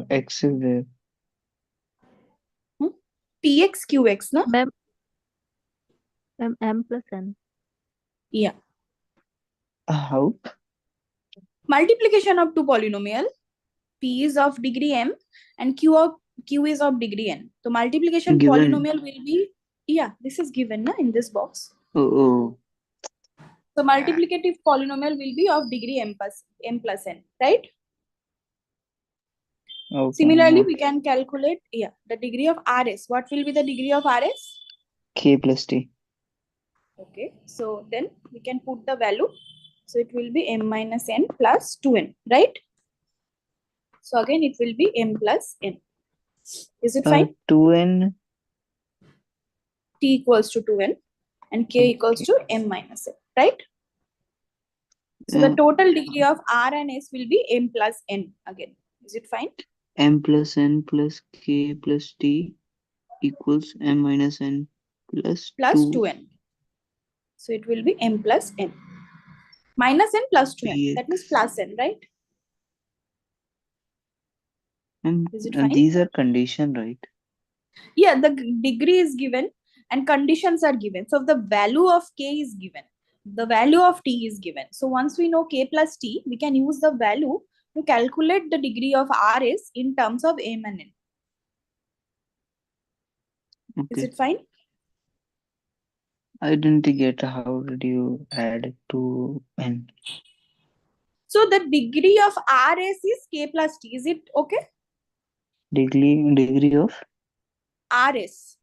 X is there. PX, QX, no? Ma'am, M plus N. Yeah. How? Multiplication of two polynomial. P is of degree M and Q is of degree N. So multiplication Given. polynomial will be, yeah, this is given na, in this box. Oh. So multiplicative polynomial will be of degree M plus N, right? Okay. Similarly, Not we can calculate, yeah, the degree of RS. What will be the degree of RS? K plus T. Okay, so then we can put the value. So it will be M minus N plus 2N, right? So again, it will be M plus N. Is it fine? 2N. T equals to 2N and K equals to M minus N, right? So the total degree of R and S will be M plus N again. Is it fine? M plus N plus K plus T equals M minus N plus 2N. So it will be M plus N. Minus N plus 2N. That means plus N, right? Is it fine? These are condition, right? Yeah, the degree is given and conditions are given. So the value of K is given. The value of T is given. So once we know K plus T, we can use the value to calculate the degree of RS in terms of M and N. Okay. Is it fine? I didn't get how did you add 2N? So the degree of RS is K plus T. Is it okay? Degree of RS.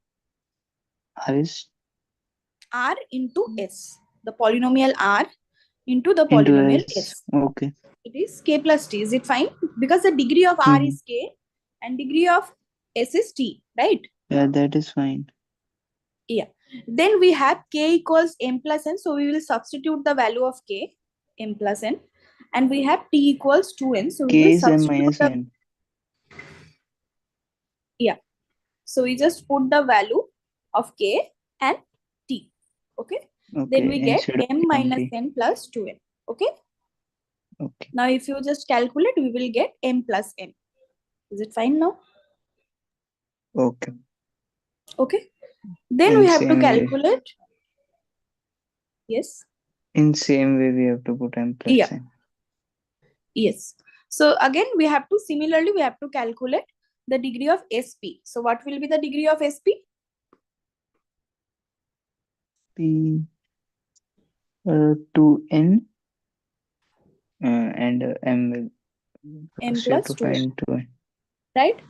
R is R into S. The polynomial R into the into polynomial S. S. Okay. It is K plus T. Is it fine? Because the degree of R is K and degree of S is T, right? Yeah, that is fine. Yeah. Then we have K equals M plus N. So we will substitute the value of K, M plus N. And we have T equals 2N. So we K will is M substitute minus the... N. Yeah. So we just put the value of K and T. Okay. Then we get Instead of M minus T. N plus 2N. Okay. Okay. Now if you just calculate, we will get M plus N. Is it fine now? Okay. Okay. Then In we have to same way. calculate. Yes. In same way, we have to put M plus Yeah. N. Yes. So again, we have to similarly, we have to calculate the degree of SP. So what will be the degree of SP? P 2N and M. M First you have plus to 2N. find 2N. Right?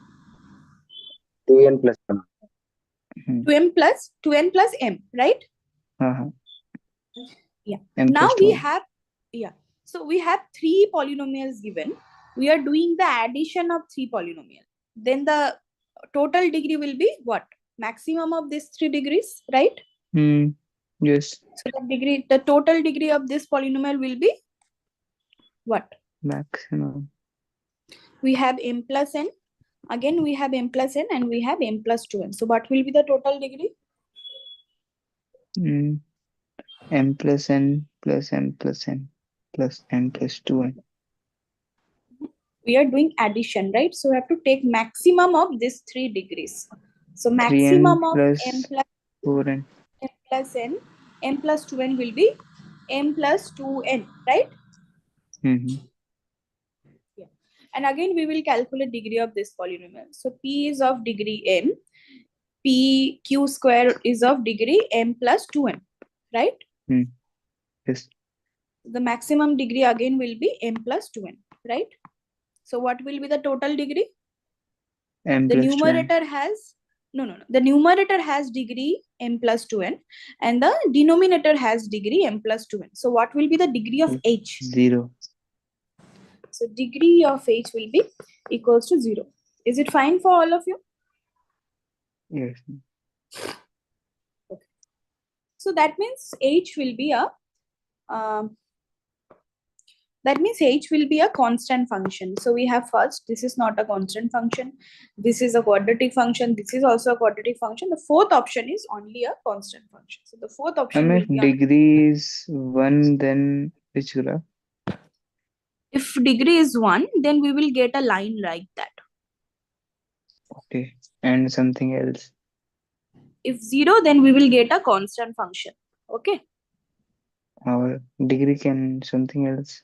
2N plus M. 2M plus 2N plus M, right? Yeah. M Now plus we 2N. have, yeah. So we have three polynomials given. We are doing the addition of three polynomials. Then the total degree will be what? Maximum of these 3 degrees, right? Yes. So the total degree of this polynomial will be what? Maximum. We have M plus N. Again, we have M plus N and we have M plus 2N. So what will be the total degree? m plus n plus m plus n plus n plus 2n. We are doing addition, right? So we have to take maximum of these 3 degrees. So 3n maximum of plus m plus 4n. m plus n, m plus 2n will be m plus 2n, right? Mm-hmm. Yeah. And again, we will calculate degree of this polynomial. So p is of degree m, p q square is of degree m plus 2n, right? Yes. The maximum degree again will be m plus 2n, right? So what will be the total degree? m The plus 2n. numerator has no. The numerator has degree m plus 2n and the denominator has degree m plus 2n. So what will be the degree of h? 0. So degree of h will be equals to 0. Is it fine for all of you? Yes. Okay. So that means h will be a h will be a constant function. So we have first, this is not a constant function. This is a quadratic function. This is also a quadratic function. The fourth option is only a constant function. So the fourth option will If be degree is 1, then which graph? if degree is 1, then we will get a line like that. Okay. And something else. If 0, then we will get a constant function. Okay. Our degree can something else.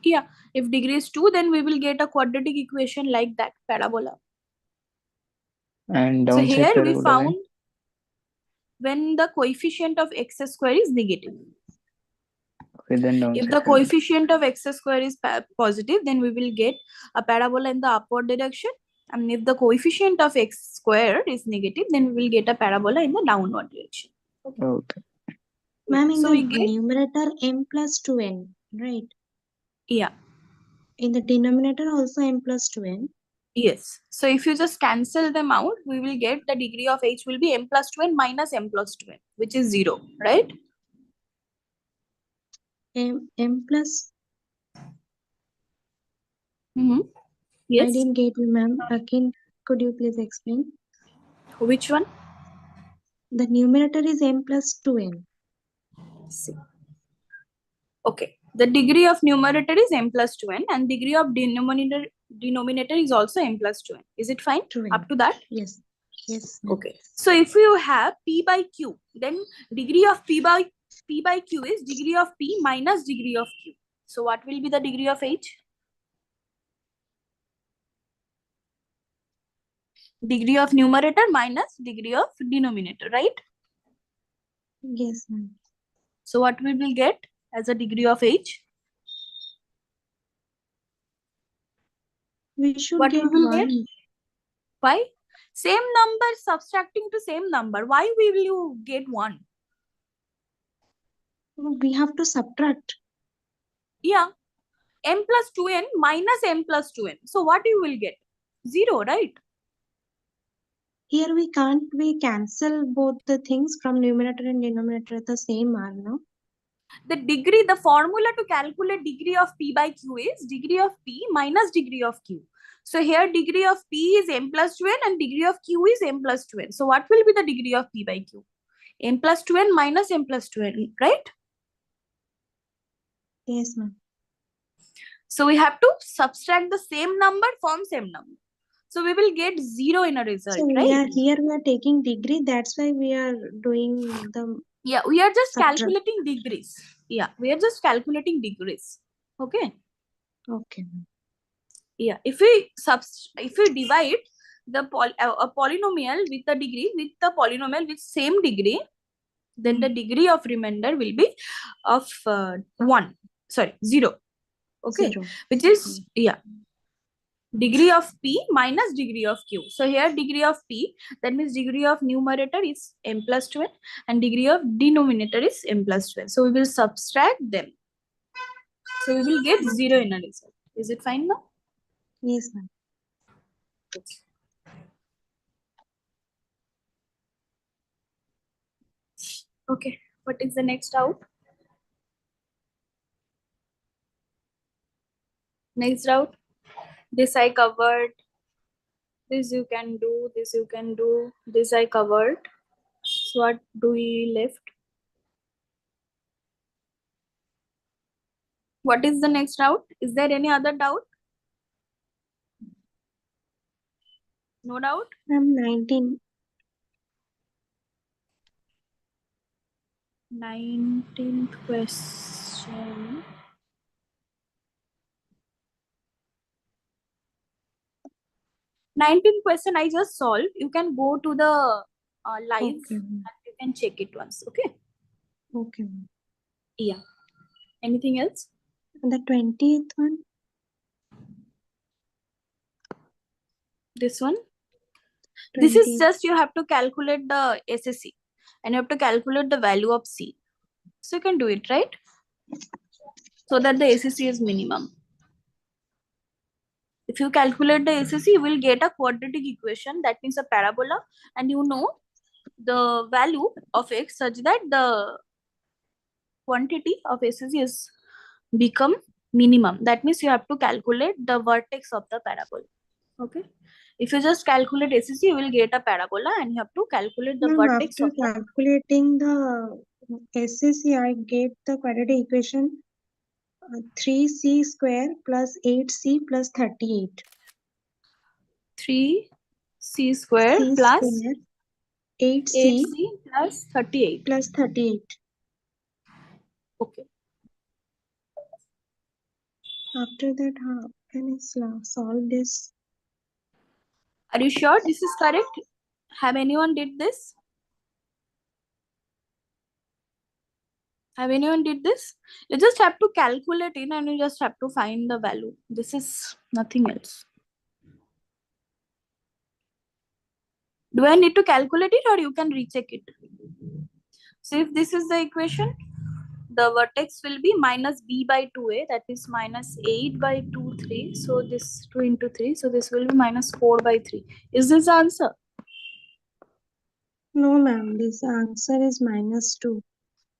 Yeah. If degree is 2, then we will get a quadratic equation like that, parabola. And So downside here we parabola found when the coefficient of x square is negative. Okay, then If downside the parabola. coefficient of x square is positive, then we will get a parabola in the upward direction. And if the coefficient of x square is negative, then we will get a parabola in the downward direction. Okay. Okay. Ma'am, in So the we get, numerator m plus 2n, right? yeah. In the denominator also m plus 2n. Yes. So if you just cancel them out, we will get the degree of h will be m plus 2n minus m plus 2n, which is 0, right? M plus. Yes. I didn't get you, ma'am. Again, could you please explain? Which one? The numerator is m plus 2n. See. Okay. The degree of numerator is m plus 2n and degree of denominator is also m plus 2n. Is it fine? 2n. Up to that? Yes. Yes, ma'am. Okay. So if you have p by q, then degree of p by q is degree of p minus degree of q. So what will be the degree of h? Degree of numerator minus degree of denominator, right? Yes, ma'am. So what we will get as a degree of h? We should What get we will 1. get? Why? Same number subtracting to same number. Why will you get 1? We have to subtract. Yeah. M plus 2n minus m plus 2n. So what you will get? 0, right? Here we can't cancel both the things from numerator and denominator at the same r, no? The degree, the formula to calculate degree of p by q is degree of p minus degree of q. So here degree of p is m plus 2n and degree of q is m plus 2n. So what will be the degree of p by q? M plus 2n minus m plus 2n, right? Yes, ma'am. So we have to subtract the same number from same number. So we will get 0 in a result, So right? we are taking degree. That's why we are doing the. Yeah, we are just subtract. calculating degrees. Yeah, we are just calculating degrees. Okay. Okay. Yeah, if we divide the a polynomial with the degree with the polynomial with same degree, then the degree of remainder will be of 1. Sorry, 0. Okay, 0. which is degree of p minus degree of q. So here degree of p, that means degree of numerator is m plus 12 and degree of denominator is m plus 12. So we will subtract them. So we will get 0 in a result. Is it fine now? Yes, ma'am. Okay, what is the next out? Next out, this I covered. This you can do, this you can do, this I covered. So what do we left? What is the next doubt? Is there any other doubt? No doubt? Ma'am, 19. 19th question. Nineteenth question I just solved. You can go to the live Okay, ma'am. and you can check it once. Okay. Okay, ma'am. Yeah. Anything else? The 20th one? This one? This is 20th. just you have to calculate the SSC and you have to calculate the value of C. So you can do it, right? So that the SSC is minimum. If you calculate the SSC, you will get a quadratic equation, that means a parabola, and you know the value of x such that the quantity of SSC is become minimum. That means you have to calculate the vertex of the parabola. Okay. If you just calculate SSC, you will get a parabola and you have to calculate the Ma'am, vertex after of the calculating the SSC, I get the quadratic equation 3c square plus 8c plus 38. 3c square C plus square 8c 8c plus 38. plus 38. Okay. After that, how can I solve this? Are you sure this is correct? Have anyone did this? Have anyone did this? You just have to calculate it and you just have to find the value. This is nothing else. Do I need to calculate it or you can recheck it? So if this is the equation, the vertex will be minus b by 2a, that is minus 8 by 2, 3. So this 2 into 3, so this will be minus 4 by 3. Is this the answer? No, ma'am, this answer is -2.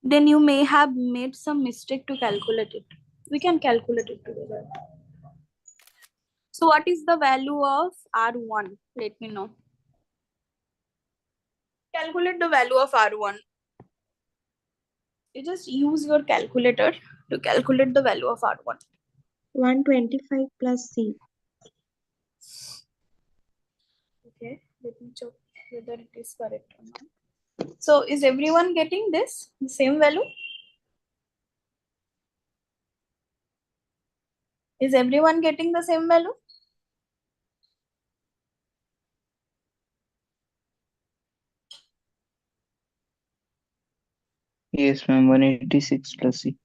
Then you may have made some mistake to calculate it. We can calculate it together. So what is the value of R1? Let me know. Calculate the value of R1. You just use your calculator to calculate the value of R1. 125 plus c. Okay, let me check whether it is correct or not. So is everyone getting this? The same value? Is everyone getting the same value? Yes, ma'am. 186 plus C.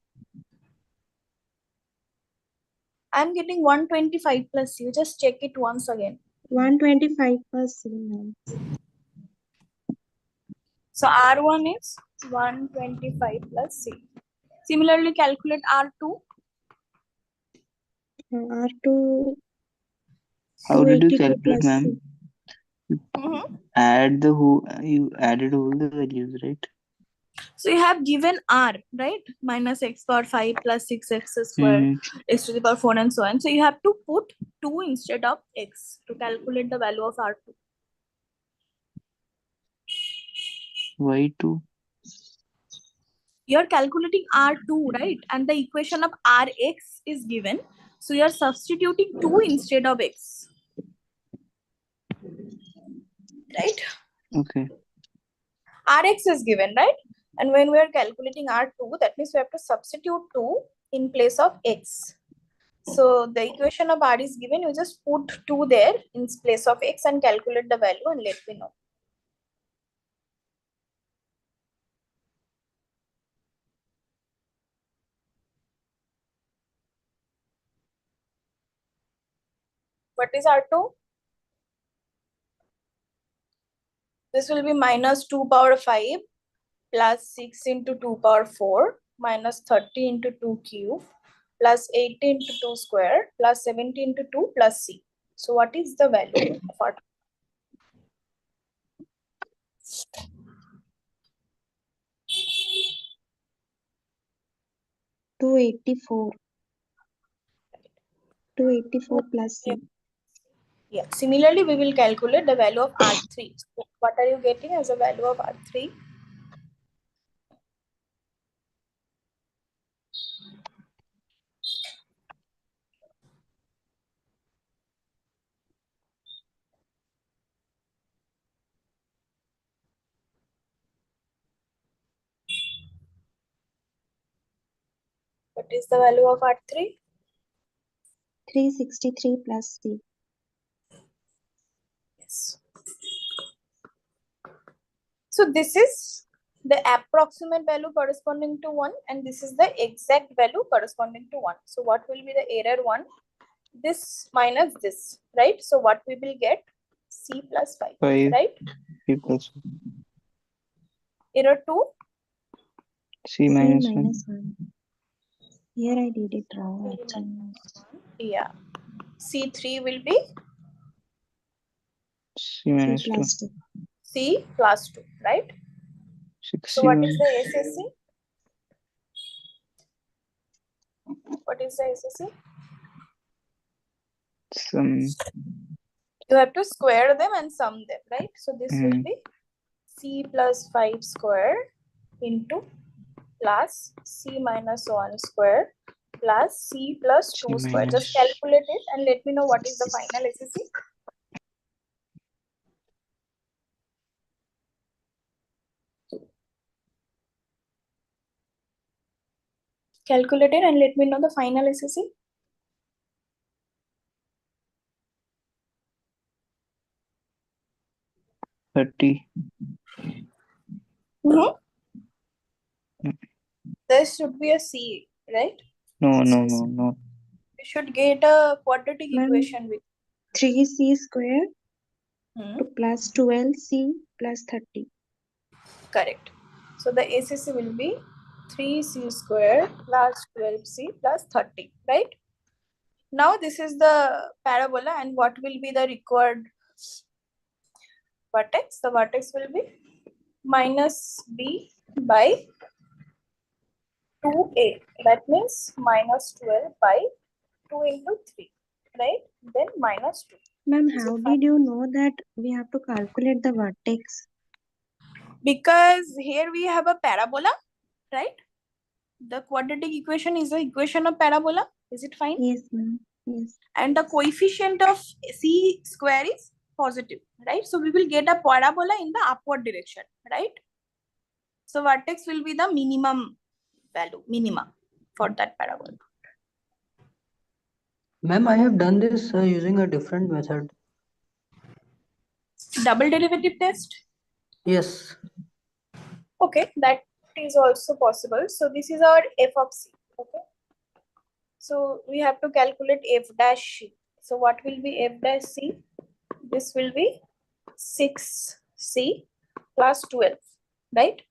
I'm getting 125 plus you. Just check it once again. 125 plus c, ma'am. So R1 is 125 plus C. Similarly, calculate R2. R2 How did you 282 calculate, plus ma'am? c. Add the whole. You added all the values, right? So you have given R, right? Minus x power 5 plus 6x square, x to the power 4 and so on. So you have to put 2 instead of x to calculate the value of R2. Why 2? You're calculating R2, right? And the equation of Rx is given. So you're substituting 2 instead of x. Right? Okay. Rx is given, right? And when we are calculating R2, that means we have to substitute 2 in place of x. So the equation of R is given, you just put 2 there in place of x and calculate the value and let me know. What is R2? This will be minus 2 power 5 plus 6 into 2 power 4 minus 30 into 2 cube plus 80 into 2 square plus 70 into 2 plus c. So what is the value of R2? 284. 284 plus c. Yeah. Similarly, we will calculate the value of R3. So what are you getting as a value of R3? What is the value of R3? 363 plus C. Yes. So this is the approximate value corresponding to 1 and this is the exact value corresponding to 1. So what will be the error 1? This minus this, right? So what we will get? C plus 5, 5 right? C plus Error 2? C C minus 1 minus 1. Here I did it wrong actually. Yeah. C3 will be C C minus 2 plus 2. C plus 2, right? 6 So C what minus is the SSC? What is the SSC? some You have to square them and sum them, right? So this will be C plus 5 square into plus C minus 1 square plus C plus C 2 square. Just minus calculate it and let me know what is the final SSC. Calculate it and let me know the final SSC. $30. There should be a C, right? No. We should get a quadratic Ma'am, equation with 3C square to plus 12C plus 30. correct. So the SSC will be 3C square plus 12C plus 30, right? Now this is the parabola and what will be the required vertex? The vertex will be minus B by 2A. That means minus 12 by 2 into 3, right? Then minus 2. Ma'am, how did you know that we have to calculate the vertex? Because here we have a parabola, right? The quadratic equation is the equation of parabola. Is it fine? Yes, ma'am. Yes. And the coefficient of C square is positive, right? So we will get a parabola in the upward direction, right? So vertex will be the minimum value, minima for that parabola. Ma'am, I have done this using a different method. Double derivative test? Yes. Okay, that is also possible. So this is our f of C, okay? So we have to calculate f dash C. So what will be f dash C? This will be 6C plus 12, right?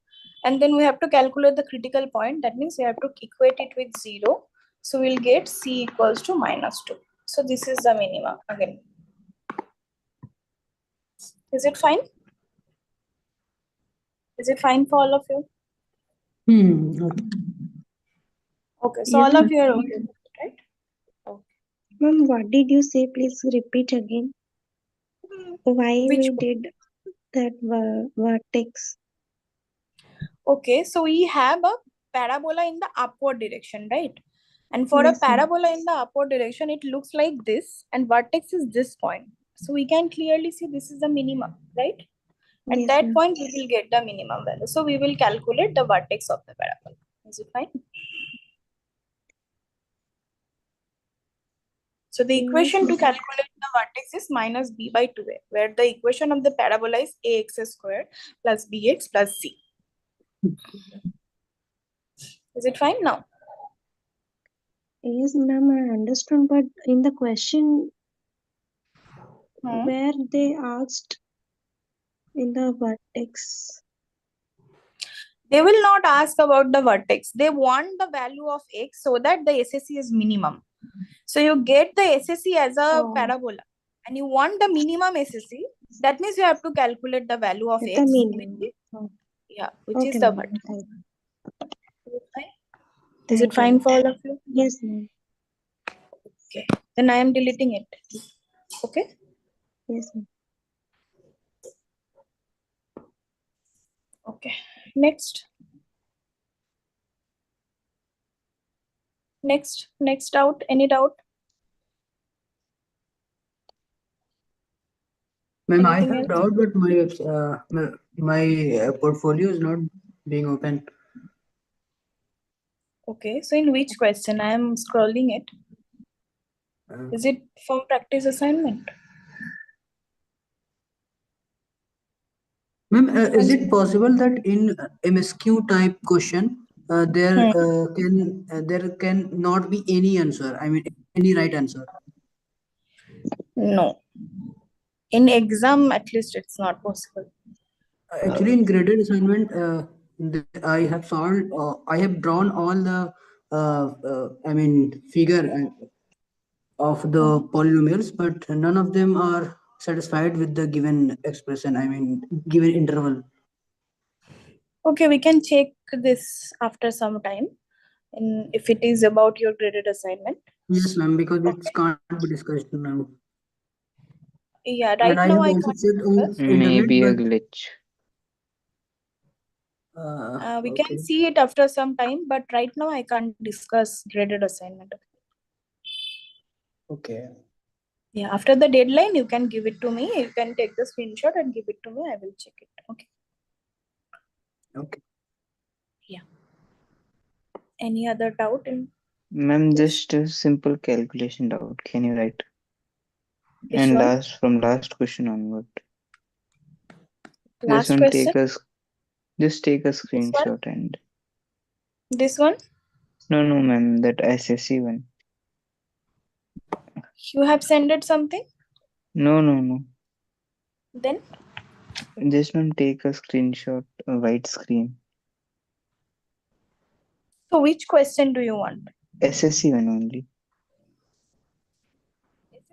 And then we have to calculate the critical point. That means we have to equate it with 0. So we'll get C equals to minus 2. So this is the minima again. Is it fine? Is it fine for all of you? Okay. Okay, so Yes, all of you are okay, right? Okay. Ma'am, what did you say? Please repeat again. Why Which we did that vertex? Okay, so we have a parabola in the upward direction, right? And for Yes, a ma'am. parabola in the upward direction, it looks like this, and vertex is this point. So we can clearly see this is the minimum, right? At Yes, that ma'am. point, we will get the minimum value. So we will calculate the vertex of the parabola. Is it fine? So the Yes, equation to ma'am. calculate the vertex is minus b by 2a, where the equation of the parabola is ax squared plus bx plus c. Is it fine now? Yes, ma'am, I understand. But in the question where they asked in the vertex, They will not ask about the vertex. They want the value of x so that the SSC is minimum. So you get the SSC as a parabola and you want the minimum SSC. That means you have to calculate the value of the x. minimum. Which is Okay, the ma'am. vertex. Is Thank it fine you. for all of you? Yes, ma'am. Okay. Then I am deleting it. Okay. Yes, ma'am. Okay. Next. Next doubt. Any doubt? Ma'am, I Anything have else? doubt, but my portfolio is not being open. Okay, so in which question? I am scrolling it. Is it from practice assignment? Ma'am, is it possible that in MSQ type question, there can not be any answer? I mean, any right answer. No. In exam, at least it's not possible. Actually, in graded assignment, I have solved. I have drawn all the, I mean, figure of the polynomials, but none of them are satisfied with the given expression. I mean, given interval. Okay, we can check this after some time. And if it is about your graded assignment. Yes, ma'am, because it can't be discussed now. Yeah, And right I now have I also can't checked on discuss. internet, Maybe a but glitch. We okay. can see it after some time, but right now I can't discuss graded assignment. Okay. Yeah, after the deadline, you can give it to me. You can take the screenshot and give it to me. I will check it. Okay. Okay. Yeah. Any other doubt in Ma'am, this? just a simple calculation doubt. Can you write? Which And one? from last question onward. Just Last one question. just take a This one? screenshot and This one? no, ma'am, that SSC one. You have sent it something? No. Then? Just ma'am, take a screenshot, a white screen. So which question do you want? SSC one only.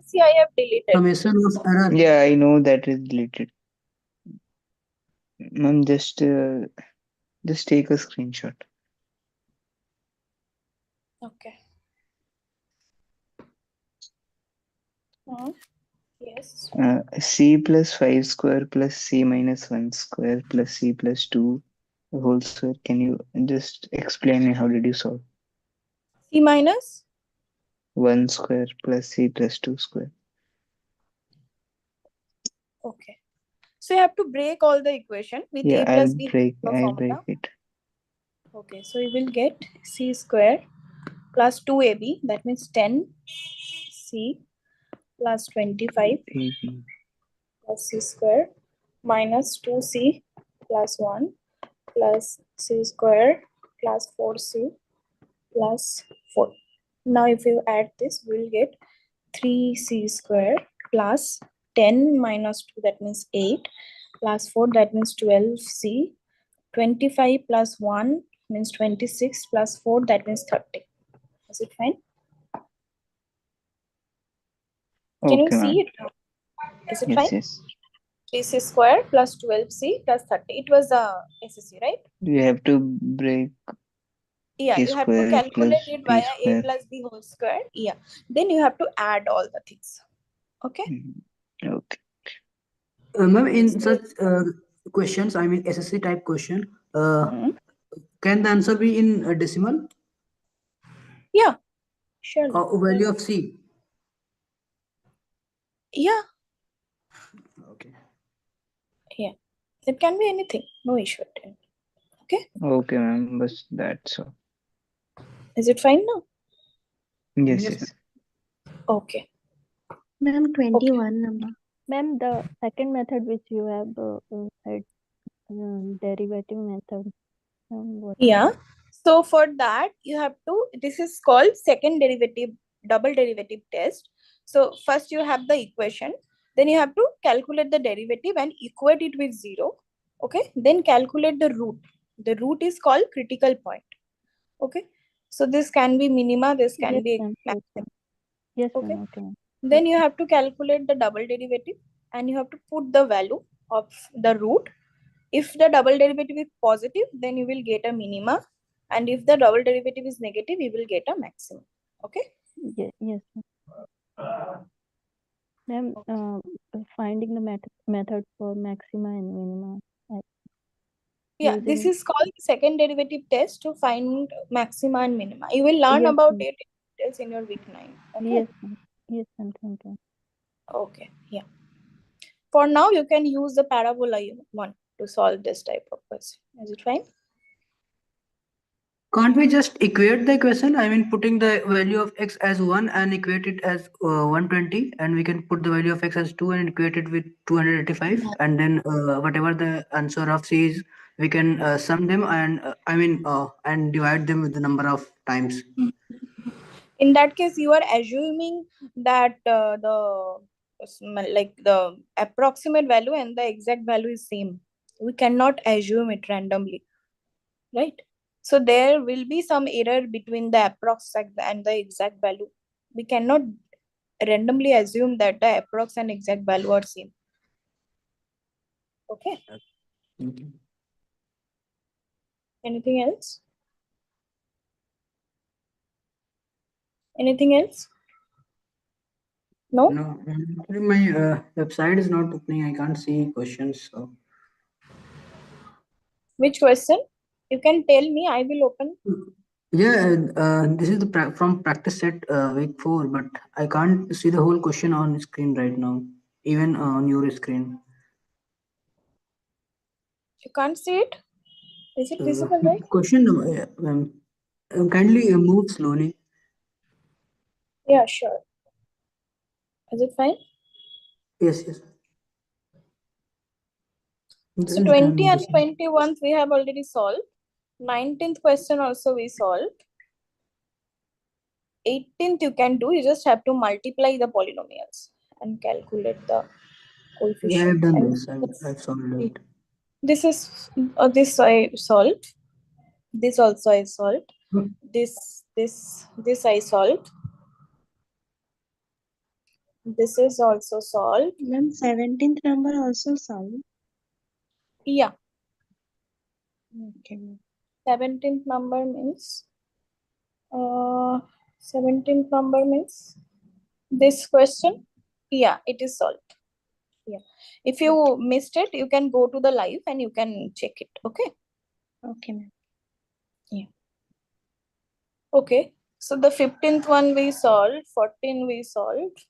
See, I have deleted. Summation of error. Yeah, I know that is deleted. Ma'am, just take a screenshot. Okay. Yes. C plus 5 square plus C minus 1 square plus C plus 2 whole square. Can you just explain me how did you solve? C minus? 1 square plus C plus 2 square. Okay. So you have to break all the equation with Yeah, A plus B I'll break formula. it. Okay, so you will get C square plus 2AB, that means 10C plus 25 AB. plus C square minus 2C plus 1 plus C square plus 4C plus 4. Now if you add this, we'll get 3C square plus 10 minus 2, that means 8, plus 4, that means 12C, 25 plus 1 means 26, plus 4, that means 30. Is it fine? Can you Okay, see ma'am. it now? Is it fine? Yes. 3C square plus 12C plus 30. It was SSC, right? You have to break Yeah, A you have to square calculate plus it B via A square. plus B whole square. Yeah. Then you have to add all the things. Okay? Okay. Ma'am, in such questions, I mean SSC type question, can the answer be in decimal? Yeah, surely. Value of C. Yeah. Okay. Yeah. It can be anything. No issue. Okay? Okay, ma'am. But that's all. Is it fine now? Yes. Okay. Ma'am, 21 number. Ma'am, the second method which you have said, derivative method. What is Yeah. So for that, you have to, this is called second derivative, double derivative test. So first you have the equation, then you have to calculate the derivative and equate it with 0. Okay. Then calculate the root. The root is called critical point. Okay. So this can be minima, this can Yes, be ma'am. maximum. Yes, Okay. ma'am. Okay. Then you have to calculate the double derivative and you have to put the value of the root. If the double derivative is positive, then you will get a minima. And if the double derivative is negative, you will get a maximum. Okay? Yes, ma'am. Finding the method for maxima and minima. Yeah, this Using is called second derivative test to find maxima and minima. You will learn yes, about ma'am. it in details in your week 9. Okay? Yes, ma'am. Yes, ma'am. Thank you. Okay. Yeah. For now, you can use the parabola one to solve this type of question. Is it fine? Can't we just equate the equation? I mean, putting the value of x as 1 and equate it as 120, and we can put the value of x as 2 and equate it with 285, and then whatever the answer of c is, we can sum them and and divide them with the number of times. In that case, you are assuming that the approximate value and the exact value is same. We cannot assume it randomly, right? So there will be some error between the approx and the exact value. We cannot randomly assume that the approx and exact value are same. Okay. Okay. Anything else? Anything else? No? No, actually my website is not opening. I can't see questions. So. Which question? You can tell me, I will open. Yeah, this is the from practice set week 4, but I can't see the whole question on screen right now, even on your screen. You can't see it? Is it visible, right? Question kindly move slowly. Yeah, sure. Is it fine? Yes, yes. So 20 and 21 we have already solved. 19th question also we solved. 18th you can do, you just have to multiply the polynomials and calculate the coefficient. Yeah, I've done and this. I've solved it. This is this I solved. This also I solved. This I solved. This is also solved. Ma'am, 17th number also solved. Yeah. Okay. 17th number means 17th number means this question. Yeah, it is solved. Yeah. If you missed it, you can go to the live and you can check it. Okay. Okay, ma'am. Yeah. Okay. So the 15th one we solved, 14 we solved.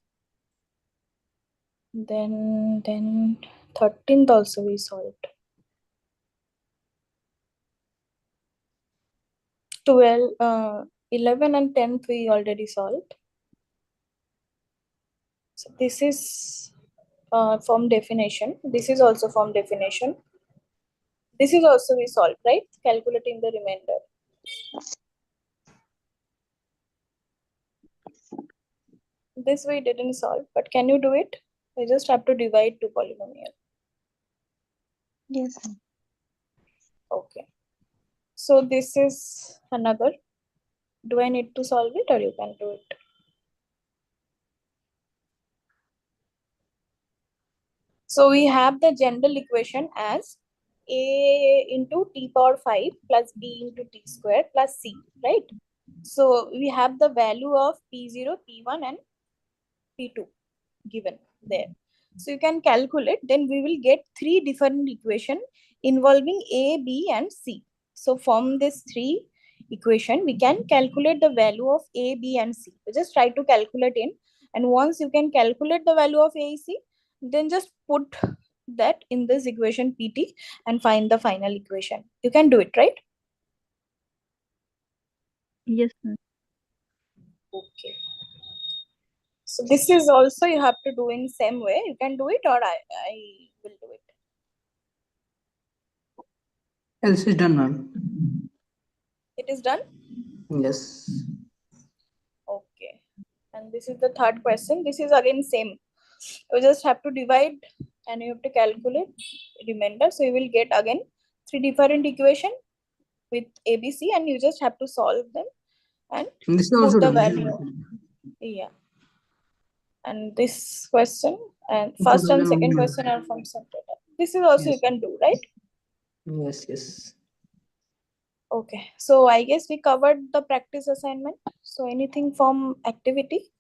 Then 13th also we solved. 12, 11 and 10th we already solved. So this is form definition. This is also form definition. This is also we solved, right? Calculating the remainder. This we didn't solve, but can you do it? We just have to divide two polynomial. Yes. Okay. So this is another. Do I need to solve it or you can do it? So we have the general equation as a into t power 5 plus b into t square plus c, right? So we have the value of p0, p1 and p2 given there. So you can calculate, then we will get three different equation involving a, b and c. So from this three equation, we can calculate the value of a, b and c. So just try to calculate in, and once you can calculate the value of a, c, then just put that in this equation pt and find the final equation. You can do it, right? Yes, ma'am. Okay. So this is also you have to do in same way. You can do it or I will do it. Else is done, ma'am. It is done? Yes. Okay. And this is the third question. This is again same. You just have to divide and you have to calculate remainder. So you will get again three different equation with ABC and you just have to solve them and This is put also the done. value. Yeah. And this question and first and second question are from some data. This is also you can do, right? Yes, yes. Okay. So I guess we covered the practice assignment. So anything from activity?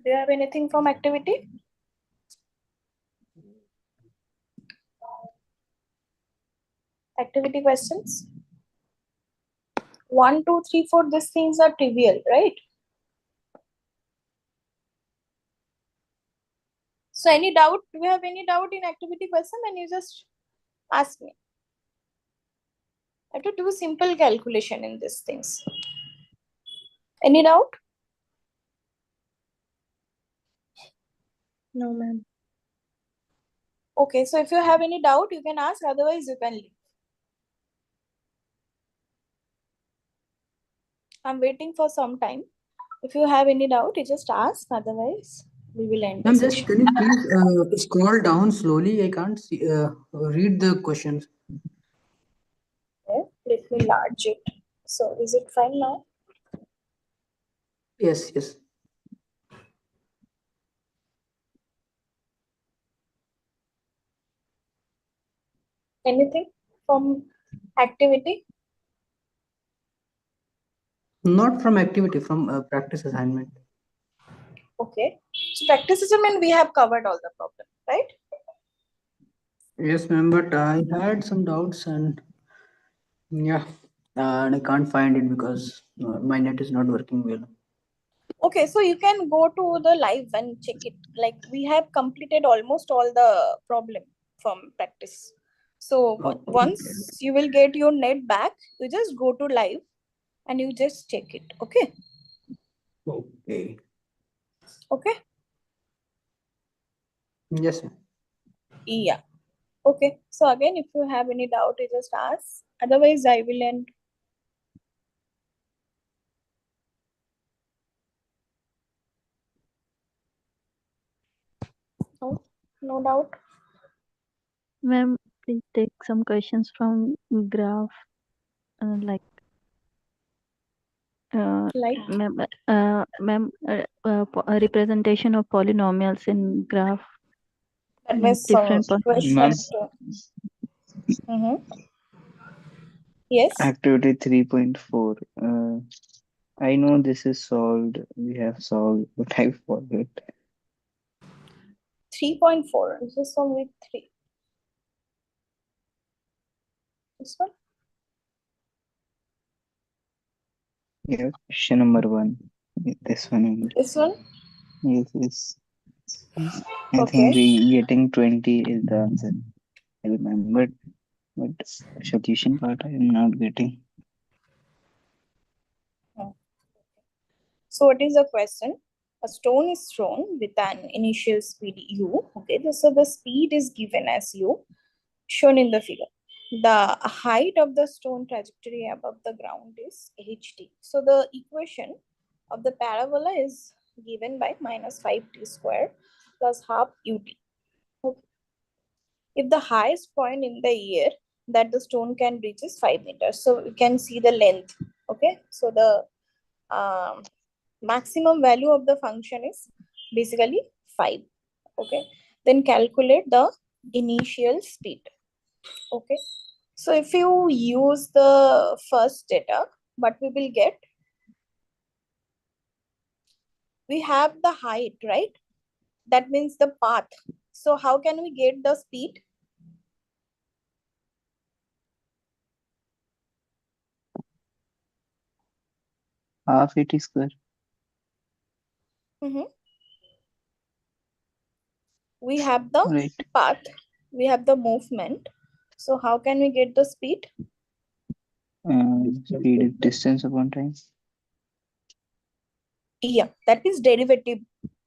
Do you have anything from activity? Activity questions? 1, 2, 3, 4, these things are trivial, right? So any doubt? Do you have any doubt in activity person? And you just ask me. I have to do simple calculation in these things. Any doubt? No, ma'am. Okay, so if you have any doubt, you can ask, otherwise you can leave. I'm waiting for some time. If you have any doubt, you just ask, otherwise we will end the Ma'am, just session. can you please scroll down slowly? I can't see, read the questions. Okay, let me enlarge it. So is it fine now? Yes, yes. Anything from activity? Not from activity, from practice assignment. Okay. So practice assignment, we have covered all the problem, right? Yes, ma'am, but I had some doubts and yeah, and I can't find it because my net is not working well. Okay, so you can go to the live and check it. Like we have completed almost all the problem from practice. So Okay. once you will get your net back, you just go to live and you just check it. Okay. Okay. Okay. Yes, ma'am. Yeah. Okay. So again, if you have any doubt, you just ask. Otherwise, I will end. No, no doubt. Ma'am, please take some questions from graph, like Like ma'am, a representation of polynomials in graph. that was Different question. Ma'am, Mm-hmm. Yes. activity 3.4. I know this is solved. We have solved, but I forget. 3.4. This is from week 3. This one? Yeah, question number 1. This one only. This one? Yes, yes. I Okay. think we getting 20 is the answer. I remember, but solution part I am not getting. So what is the question? A stone is thrown with an initial speed u. Okay, so the speed is given as u, shown in the figure. The height of the stone trajectory above the ground is ht. So the equation of the parabola is given by minus 5t square plus half ut. Okay. If the highest point in the air that the stone can reach is 5 meters, so you can see the length. Okay, so the maximum value of the function is basically 5. Okay, then calculate the initial speed. Okay, so if you use the first data, what we will get, we have the height, right? That means the path. So how can we get the speed? Half 80 square. We have the Right. path, we have the movement. So how can we get the speed? Speed is distance upon time. Yeah, that is derivative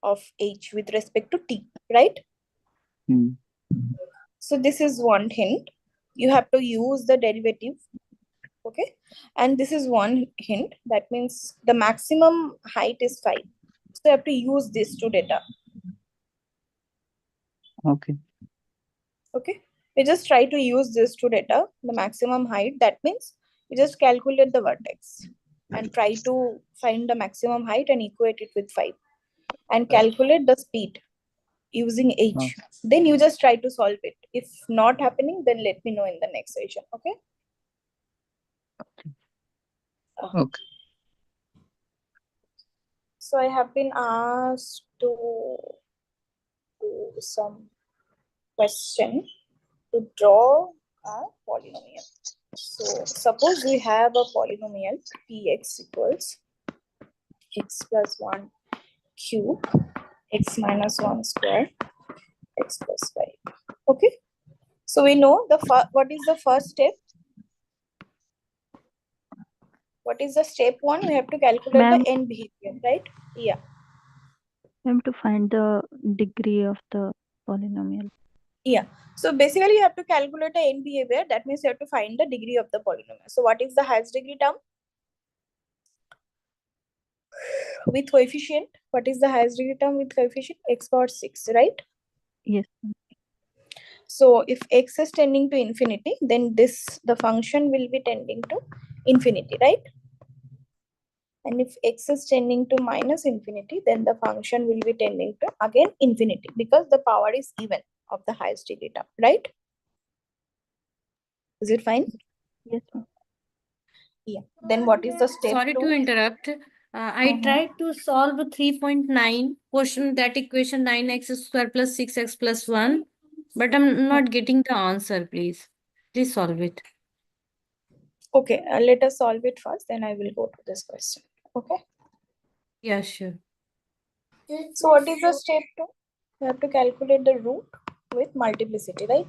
of h with respect to t, right? So this is one hint. You have to use the derivative. Okay, and this is one hint. That means the maximum height is 5. So you have to use these two data. Okay. Okay, we just try to use these two data. The maximum height, that means we just calculate the vertex and try to find the maximum height and equate it with 5 and calculate the speed using h. Then you just try to solve it. If not happening, then let me know in the next session. Okay. Okay. So I have been asked to do some question to draw a polynomial. So suppose we have a polynomial px equals x plus 1 cube, x minus 1 square, x plus 5. Okay. So we know what is the first step? What is the step 1? We have to calculate Ma'am, the n behavior, right? Yeah. ma'am, to find the degree of the polynomial. Yeah. So basically you have to calculate the n behavior. That means you have to find the degree of the polynomial. So what is the highest degree term? With coefficient. What is the highest degree term with coefficient? X power 6, right? Yes, ma'am. So if x is tending to infinity, then the function will be tending to infinity, right? And if x is tending to minus infinity, then the function will be tending to again infinity, because the power is even of the highest degree term, right? Is it fine? Yes, ma'am. Yeah. Then what is the step Sorry 2? to interrupt. I tried to solve 3.9 question, that equation 9x square plus 6x plus 1, but I'm not getting the answer, please. Please solve it. Okay, let us solve it first, then I will go to this question. Okay. Yeah, sure. So what is the step 2? You have to calculate the root with multiplicity, right?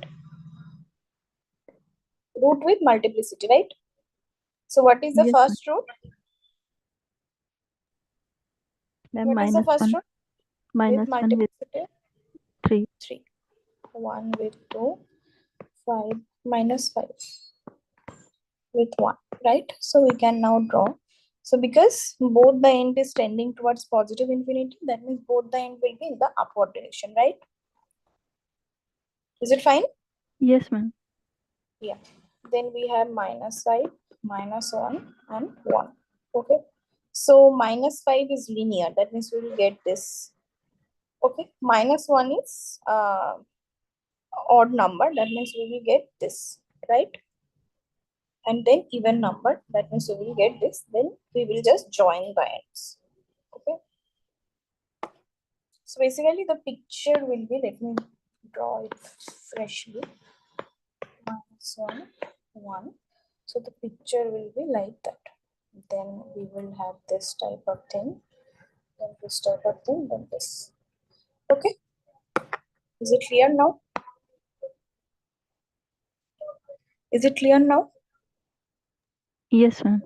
Root with multiplicity, right? So what is the Yes, first root? ma'am. What is the Minus first 1, root? With minus 1 with multiplicity 3. 3. 1 with 2, 5 minus 5 with 1, right? So we can now draw. So because both the end is tending towards positive infinity, that means both the end will be in the upward direction, right? Is it fine? Yes, ma'am. Yeah. Then we have minus 5, minus 1 and 1. Okay. So minus 5 is linear. That means we will get this. Okay. Minus 1 is odd number. That means we will get this, right? And then even number. That means we will get this. Then we will just join the ends. Okay. So basically the picture will be, let me draw it freshly. Minus 1, 1. So the picture will be like that. Then we will have this type of thing, then this type of thing, then this. Okay. Is it clear now? Is it clear now? Yes, ma'am.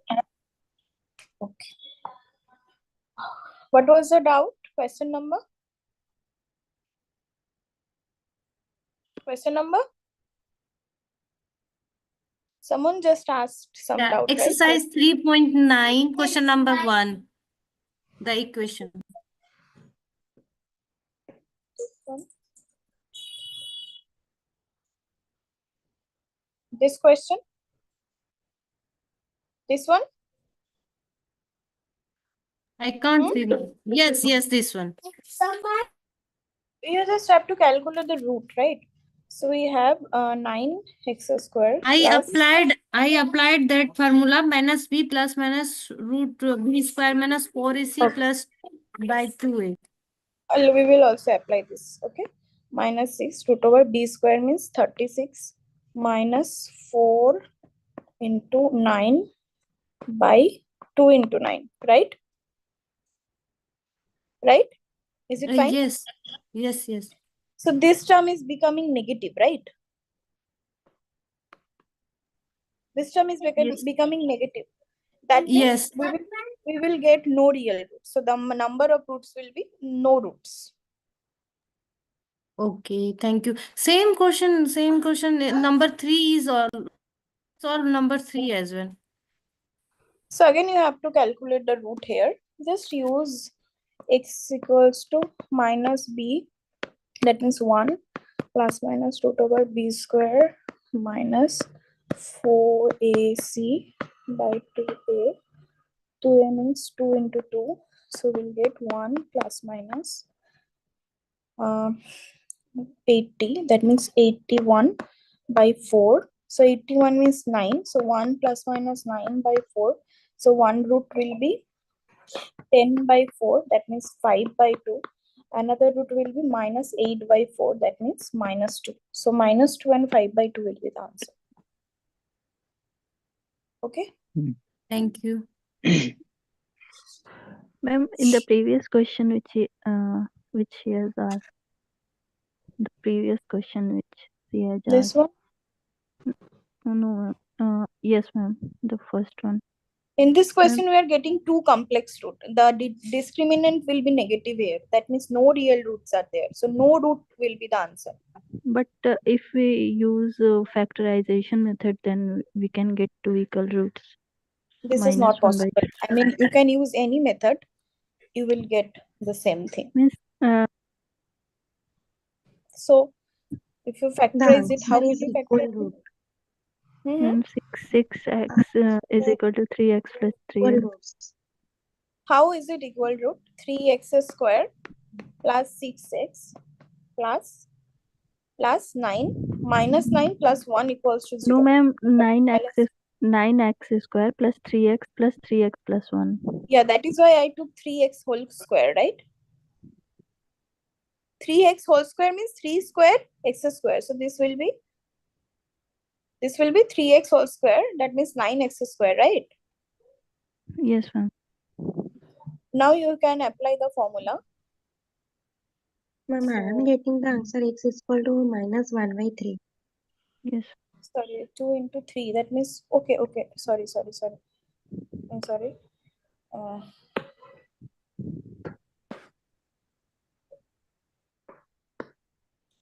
Okay. What was the doubt? Question number? Question number? Someone just asked some Yeah, doubt, right? exercise 3.9, question number 1. The equation. This question? This one? I can't see. Yes, yes, this one. You just have to calculate the root, right? So we have 9x square I applied that formula, minus b plus minus root b square minus 4ac plus by 2a. We will also apply this. Okay. Minus 6 root over b square means 36 minus 4 into 9 by 2 into 9, right? Right? Is it fine? Yes, yes, yes. So this term is becoming negative, right? This term is becoming negative. That means Yes. we will get no real roots. So the number of roots will be no roots. Okay, thank you. Same question, same question. Number 3 is all. Solve number 3 as well. So again, you have to calculate the root here. Just use x equals to minus b. That means 1 plus minus root over b square minus 4ac by 2a. 2a means 2 into 2. So we'll get 1 plus minus 80. That means 81 by 4. So 81 means 9. So 1 plus minus 9 by 4. So one root will be 10 by 4. That means 5 by 2. Another root will be minus 8 by 4. That means minus 2. So minus 2 and 5 by 2 will be the answer. Okay. Thank you. Ma'am, in the previous question which he has asked, The previous question which she has This asked. one? No, yes, ma'am. The first one. In this question, we are getting two complex root. The discriminant will be negative here. That means no real roots are there. So no root will be the answer. But if we use factorization method, then we can get two equal roots. This is not possible. I mean, you can use any method. You will get the same thing. Means, so if you factorize it, how will you factorize root. Ma'am, 6x is equal to 3x plus 3x. How is it equal root? 3x square plus 6x plus 9 minus 9 plus 1 equals to 0. No, ma'am, 9x square plus 3x plus 1. Yeah, that is why I took 3x whole square, right? 3x whole square means 3 square x square. So this will be 3x whole square. That means 9x square, right? Yes, ma'am. Now you can apply the formula. Ma'am, I am getting the answer x is equal to minus 1 by 3. Yes. Sorry, 2 into 3. That means, okay. Sorry. I'm sorry.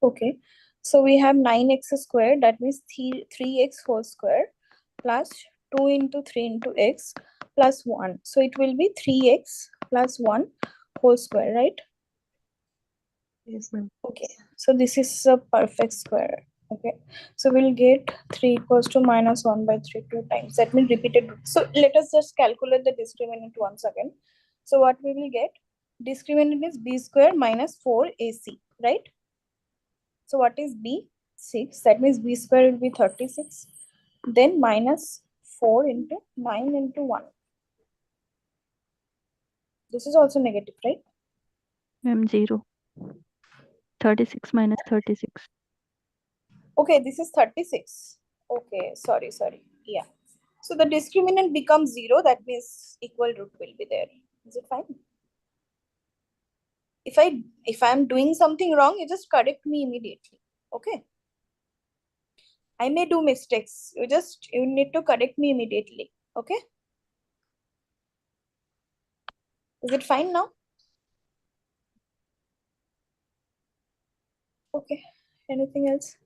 Okay. So we have 9x square. That means 3x whole square plus 2 into 3 into x plus 1. So it will be 3x plus 1 whole square, right? Yes, ma'am. Okay. So this is a perfect square. Okay. So we'll get 3 equals to minus 1 by 3 2 times. That means repeated. So let us just calculate the discriminant once again. So what we will get? Discriminant is b square minus 4ac, right? So what is b? 6. That means b square will be 36. Then minus 4 into 9 into 1. This is also negative, right? Ma'am, 0. 36 minus 36. Okay, this is 36. Okay, sorry. Yeah. So the discriminant becomes 0. That means equal root will be there. Is it fine? If I'm doing something wrong, you just correct me immediately. Okay. I may do mistakes. You need to correct me immediately. Okay. Is it fine now? Okay. Anything else?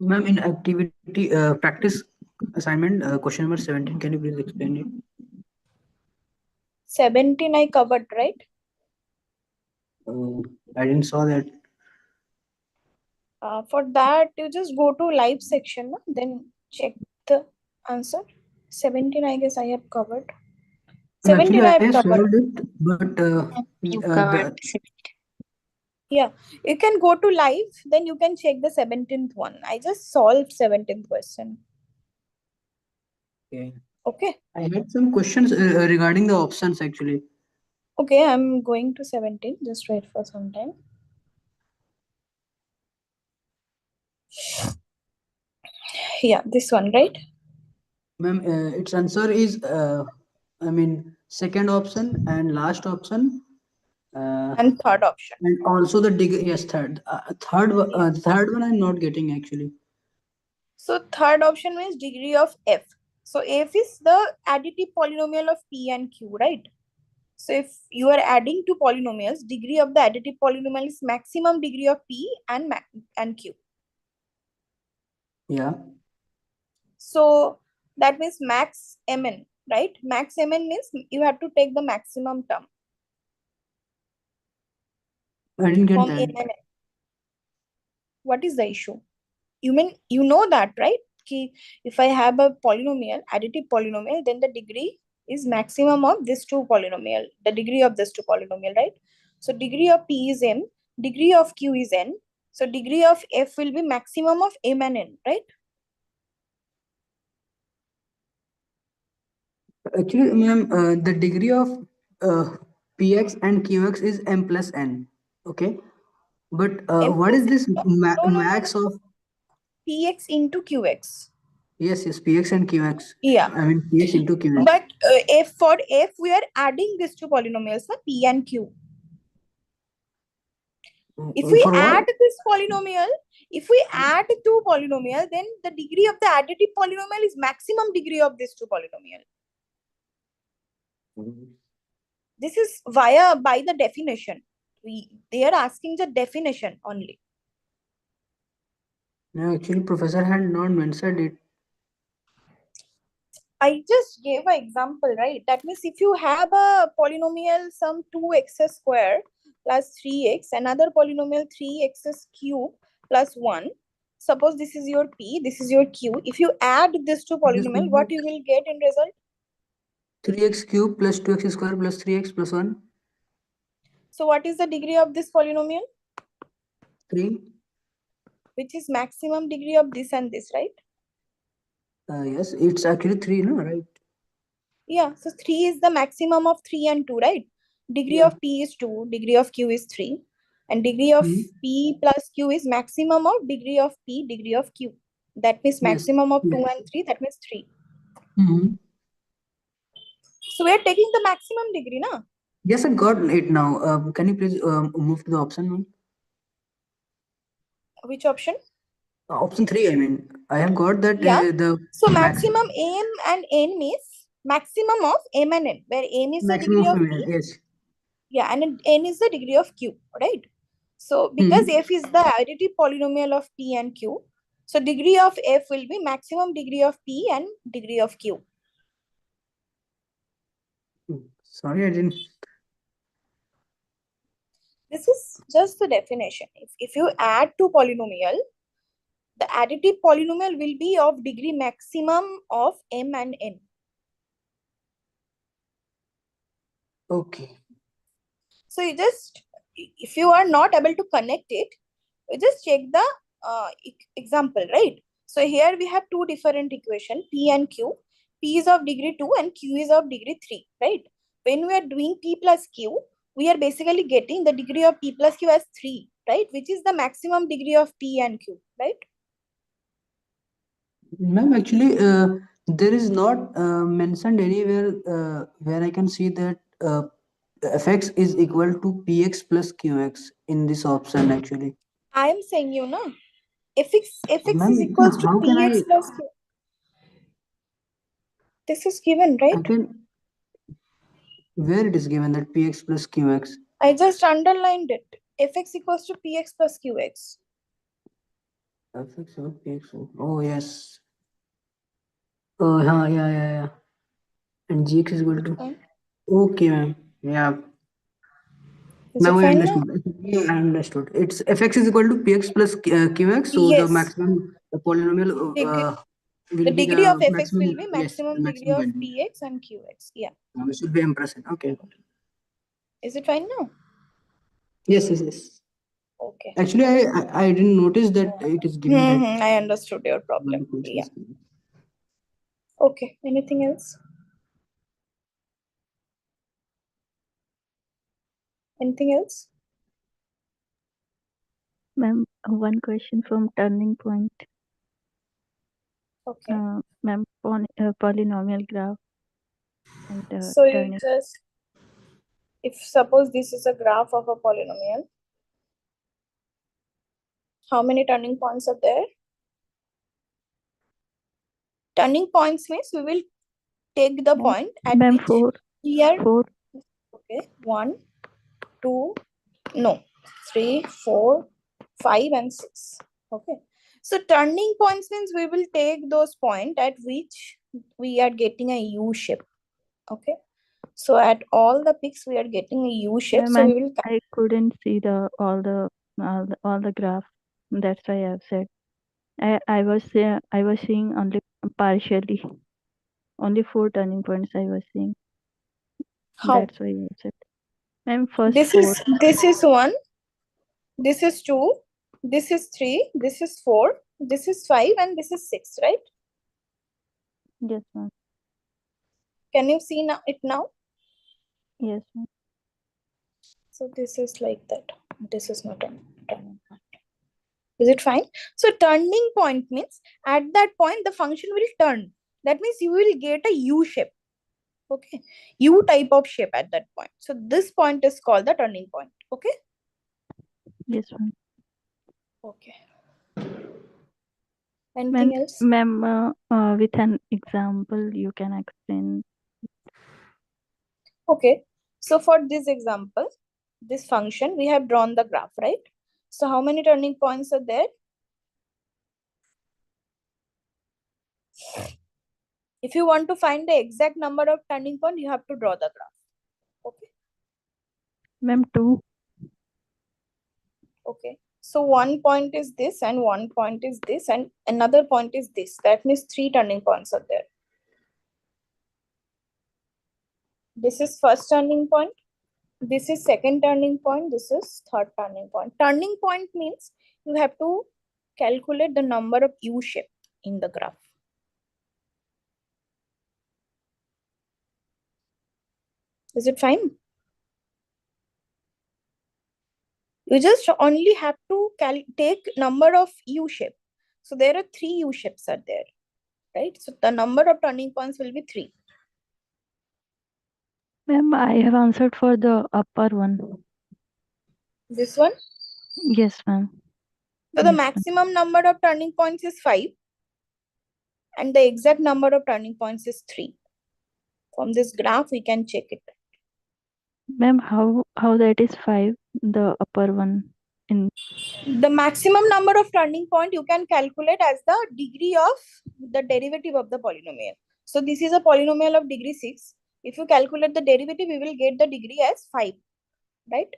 Ma'am, in activity practice assignment question number 17, can you please explain it? 17 I covered, right? I didn't saw that. For that, you just go to live section, then check the answer. 17, I guess I have covered. 17 Actually, I I have have covered. solved it, but You covered. Yeah, you can go to live, then you can check the 17th one. I just solved 17th question. Okay. I had some questions regarding the options actually. Okay, I'm going to 17. Just wait for some time. Yeah, this one, right? Ma'am, its answer is, second option and last option. And third option. And also the degree, yes, third. Third one I'm not getting actually. So third option means degree of f. So f is the additive polynomial of p and q, right? So if you are adding two polynomials, degree of the additive polynomial is maximum degree of p and q. Yeah. So that means max mn, right? Max mn means you have to take the maximum term. I didn't get from that. mn. What is the issue? You mean you know that, right? If I have a polynomial, additive polynomial, then the degree is maximum of these two polynomial, the degree of this two polynomial, right? So degree of p is m, degree of q is n. So degree of f will be maximum of m and n, right? Actually, ma'am, the degree of px and qx is m plus n. Okay, but what is this max of px into qx? Yes, px and qx. Yeah. I mean px into qx. But if for f we are adding these two polynomials, na, p and q. If we For what? add this polynomial, then the degree of the additive polynomial is maximum degree of these two polynomial. This is by the definition. They are asking the definition only. No, actually, professor had not mentioned it. I just gave an example, right? That means if you have a polynomial some 2x square plus 3x, another polynomial 3x cube plus 1. Suppose this is your p, this is your q. If you add this two This polynomial, will what be you will get in result? 3x cube plus 2x square plus 3x plus 1. So what is the degree of this polynomial? 3. Which is maximum degree of this and this, right? Yes, it's actually 3, no? Right? Yeah, so 3 is the maximum of 3 and 2, right? Degree Yeah. of p is 2, degree of q is 3. And degree of p plus q is maximum of degree of p, degree of q. That means Yes. maximum of 2 Yes. and 3, that means 3. Mm-hmm. So we are taking the maximum degree, na? Yes, I got it now. Can you please move to the option 1? Which option? Option 3, I mean. I have got that Yeah. the So maximum m and n means maximum of m and n, where m is the maximum degree of of p. yes. Yeah, and n is the degree of q, right? So because f is the additive polynomial of p and q, so degree of f will be maximum degree of p and degree of q. Sorry, I didn't. This is just the definition. If you add two polynomial, the additive polynomial will be of degree maximum of m and n. Okay. So you just, if you are not able to connect it, you just check the example, right? So here we have two different equation, p and q. P is of degree 2 and q is of degree 3, right? When we are doing p plus q, we are basically getting the degree of p plus q as 3, right? Which is the maximum degree of p and q, right? Ma'am, actually, there is not mentioned anywhere where I can see that fx is equal to px plus qx in this option actually. I am saying you know, fx is Ma'am, equals to how can px plus q. This is given, I right? can, where it is given that px plus qx? I just underlined it. Fx equals to px plus qx. Fx or px. Oh, yes. Oh, yeah. And gx is equal to. Fine. Okay, ma'am. Yeah. Is Now it I fine now? understood. Yeah, I understood. It's fx is equal to px plus qx. So the Yes. maximum polynomial The will be degree of the fx will maximum. be Yes, the maximum degree maximum of value. px and qx. Yeah. It should be m%. Okay. Is it fine now? Yes. Okay. Actually, I didn't notice that it is giving that. I understood your problem. Yeah. Okay. Anything else? Anything else? Ma'am, one question from turning point. Okay. Ma'am, polynomial graph and So you turning. just, if suppose this is a graph of a polynomial, how many turning points are there? Turning points means we will take the point at Ma'am, which four. here. Four. Okay. 1, 2, no, 3, 4, 5 and 6. Okay. So turning points means we will take those points at which we are getting a U shape. Okay. So at all the peaks we are getting a U shape. Ma'am, So we will I couldn't see all the graph. That's why I've said. I was seeing only partially. Only 4 turning points I was seeing. how? That's why I said. Ma'am, first This 4. is 1, this is 2, this is 3, this is 4, this is 5 and this is 6, right? Yes, ma'am. Can you see it now? Yes, ma'am. So this is like that. This is not a turning point. Is it fine? So turning point means at that point the function will turn. That means you will get a U shape. Okay. U type of shape at that point. So this point is called the turning point. Okay. Yes, ma'am. Okay. Anything else? Ma'am, with an example, you can explain. Okay. So for this example, this function, we have drawn the graph, right? So how many turning points are there? If you want to find the exact number of turning point, you have to draw the graph. Okay. Ma'am, 2. Okay. So one point is this and one point is this and another point is this. That means 3 turning points are there. This is first turning point. This is second turning point. This is third turning point. Turning point means you have to calculate the number of U shape in the graph. Is it fine? You just only have to take number of U shape. So there are 3 U shapes are there, right? So the number of turning points will be 3. Ma'am, I have answered for the upper one. This one. Yes, ma'am. So the Yes, ma'am. maximum number of turning points is 5 and the exact number of turning points is 3. From this graph, we can check it. Ma'am, how that is 5, the upper one? The maximum number of turning point you can calculate as the degree of the derivative of the polynomial. So this is a polynomial of degree 6. If you calculate the derivative, we will get the degree as 5, right?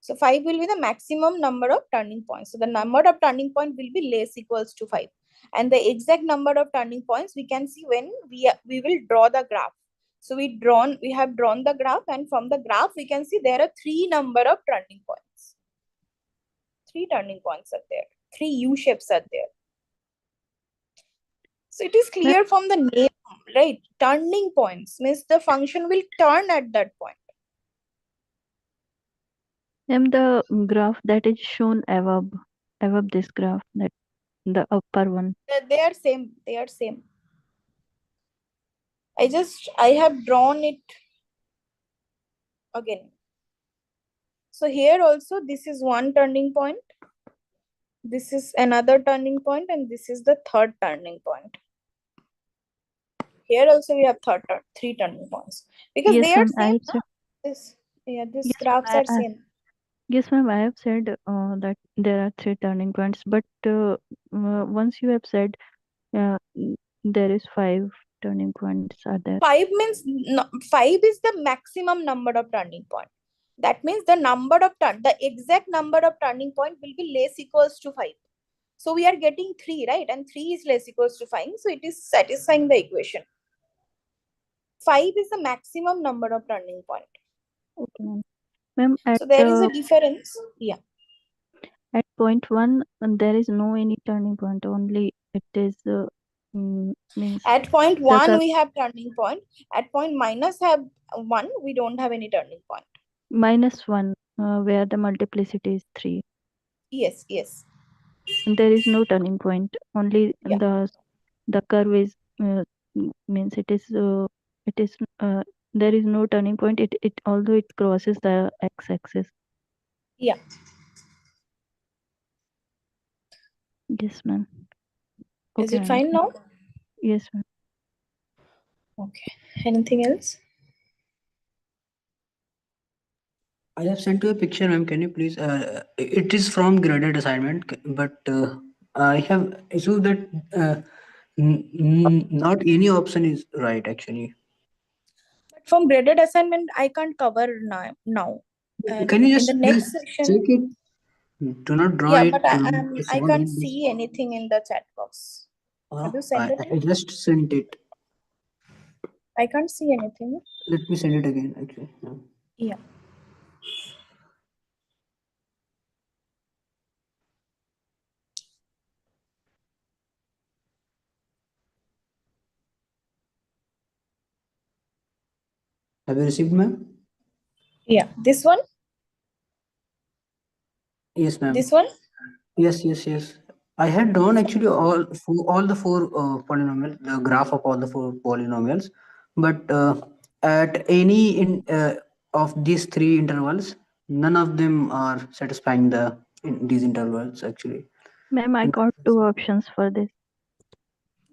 So 5 will be the maximum number of turning points. So the number of turning point will be less equals to 5. And the exact number of turning points we can see when we will draw the graph. So we have drawn the graph, and from the graph we can see there are 3 number of turning points. 3 turning points are there. 3 U shapes are there. So it is clear from the name, right? Turning points means the function will turn at that point. Ma'am, the graph that is shown above this graph, that the upper one. They are same. They are same. I have drawn it again. So here also this is one turning point. This is another turning point, and this is the third turning point. Here also we have 3 turning points because Yes, they are ma'am, same. These yes, graphs are same. Yes, ma'am, I have said that there are 3 turning points, but once you have said there is 5 turning points are there. 5 means 5 is the maximum number of turning point. That means the exact number of turning point will be less equals to 5. So we are getting 3, right? And 3 is less equals to 5. So it is satisfying the equation. 5 is the maximum number of turning point. Okay, ma'am. Ma'am, so there is a difference. Yeah. At point 1, there is no any turning point. Only it is means. At point 1 we have turning point. At point minus have 1 we don't have any turning point. -1 where the multiplicity is 3. Yes, yes. And there is no turning point. Only the curve is means it is there is no turning point. It although it crosses the x-axis. Yeah. Yes, ma'am. Is it fine now? Yes, ma'am. Okay. Anything else? I have sent you a picture, ma'am. Can you please? It is from graded assignment, but I have issued that not any option is right actually. But from graded assignment, I can't cover now. And can you just in the next section, check it? Do not draw it. But I can't see anything in the chat box. Have you sent it? I just sent it. I can't see anything. Let me send it again. Actually, yeah. Have you received, ma'am? Yeah, this one. Yes, ma'am. This one. Yes. I had drawn actually all the 4 polynomials, the graph of all the 4 polynomials, but at any of these 3 intervals, none of them are satisfying the in these intervals actually. Ma'am, I got two options for this.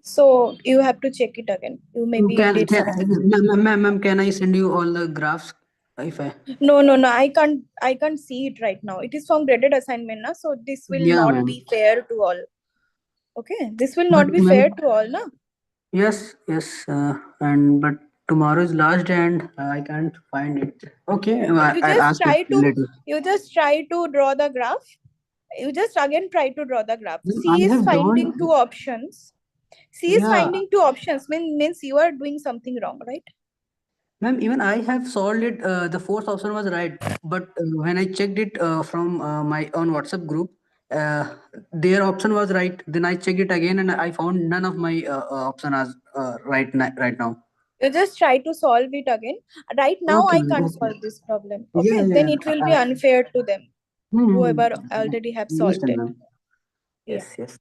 So you have to check it again. You maybe did something. Ma'am, can I send you all the graphs if I? No. I can't see it right now. It is from graded assignment, na? So this will Yeah, not ma'am. be fair to all. Okay, this will But not be ma'am, fair to all, na? yes, and but tomorrow is last day and I can't find it. Okay, You I'll just ask it later. try to draw the graph. You just again try to draw the graph. Ma'am, C I is have finding drawn. two options. Yeah, Means you are doing something wrong, right? ma'am, even I have solved it. The fourth option was right, but when I checked it from my own WhatsApp group, their option was right. Then I checked it again, and I found none of my option as right now. You just try to solve it again. Right now, Okay, I ma'am. can't Okay. solve this problem. Yeah, Okay, then yeah. it will be unfair to them, Hmm. whoever already have solved Understand, it. ma'am. Yeah. Yes, yes.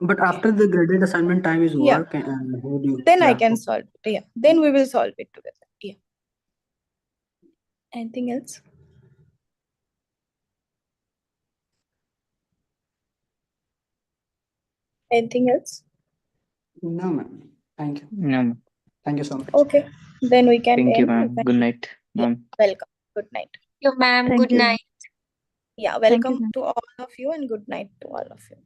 But Okay. after the graded assignment time is Yeah. over, would you? Then I Yeah. can solve it. Yeah. Then we will solve it together. Yeah. Anything else? Anything else? No, ma'am. Thank you. No, ma'am. Thank you so much. Okay. Then we can Thank you, end. ma'am. Good night, Yeah. ma'am. Welcome. Good night. Thank you, ma'am. Thank Good you. night. Yeah. Thank you, Welcome ma'am. to all of you and good night to all of you.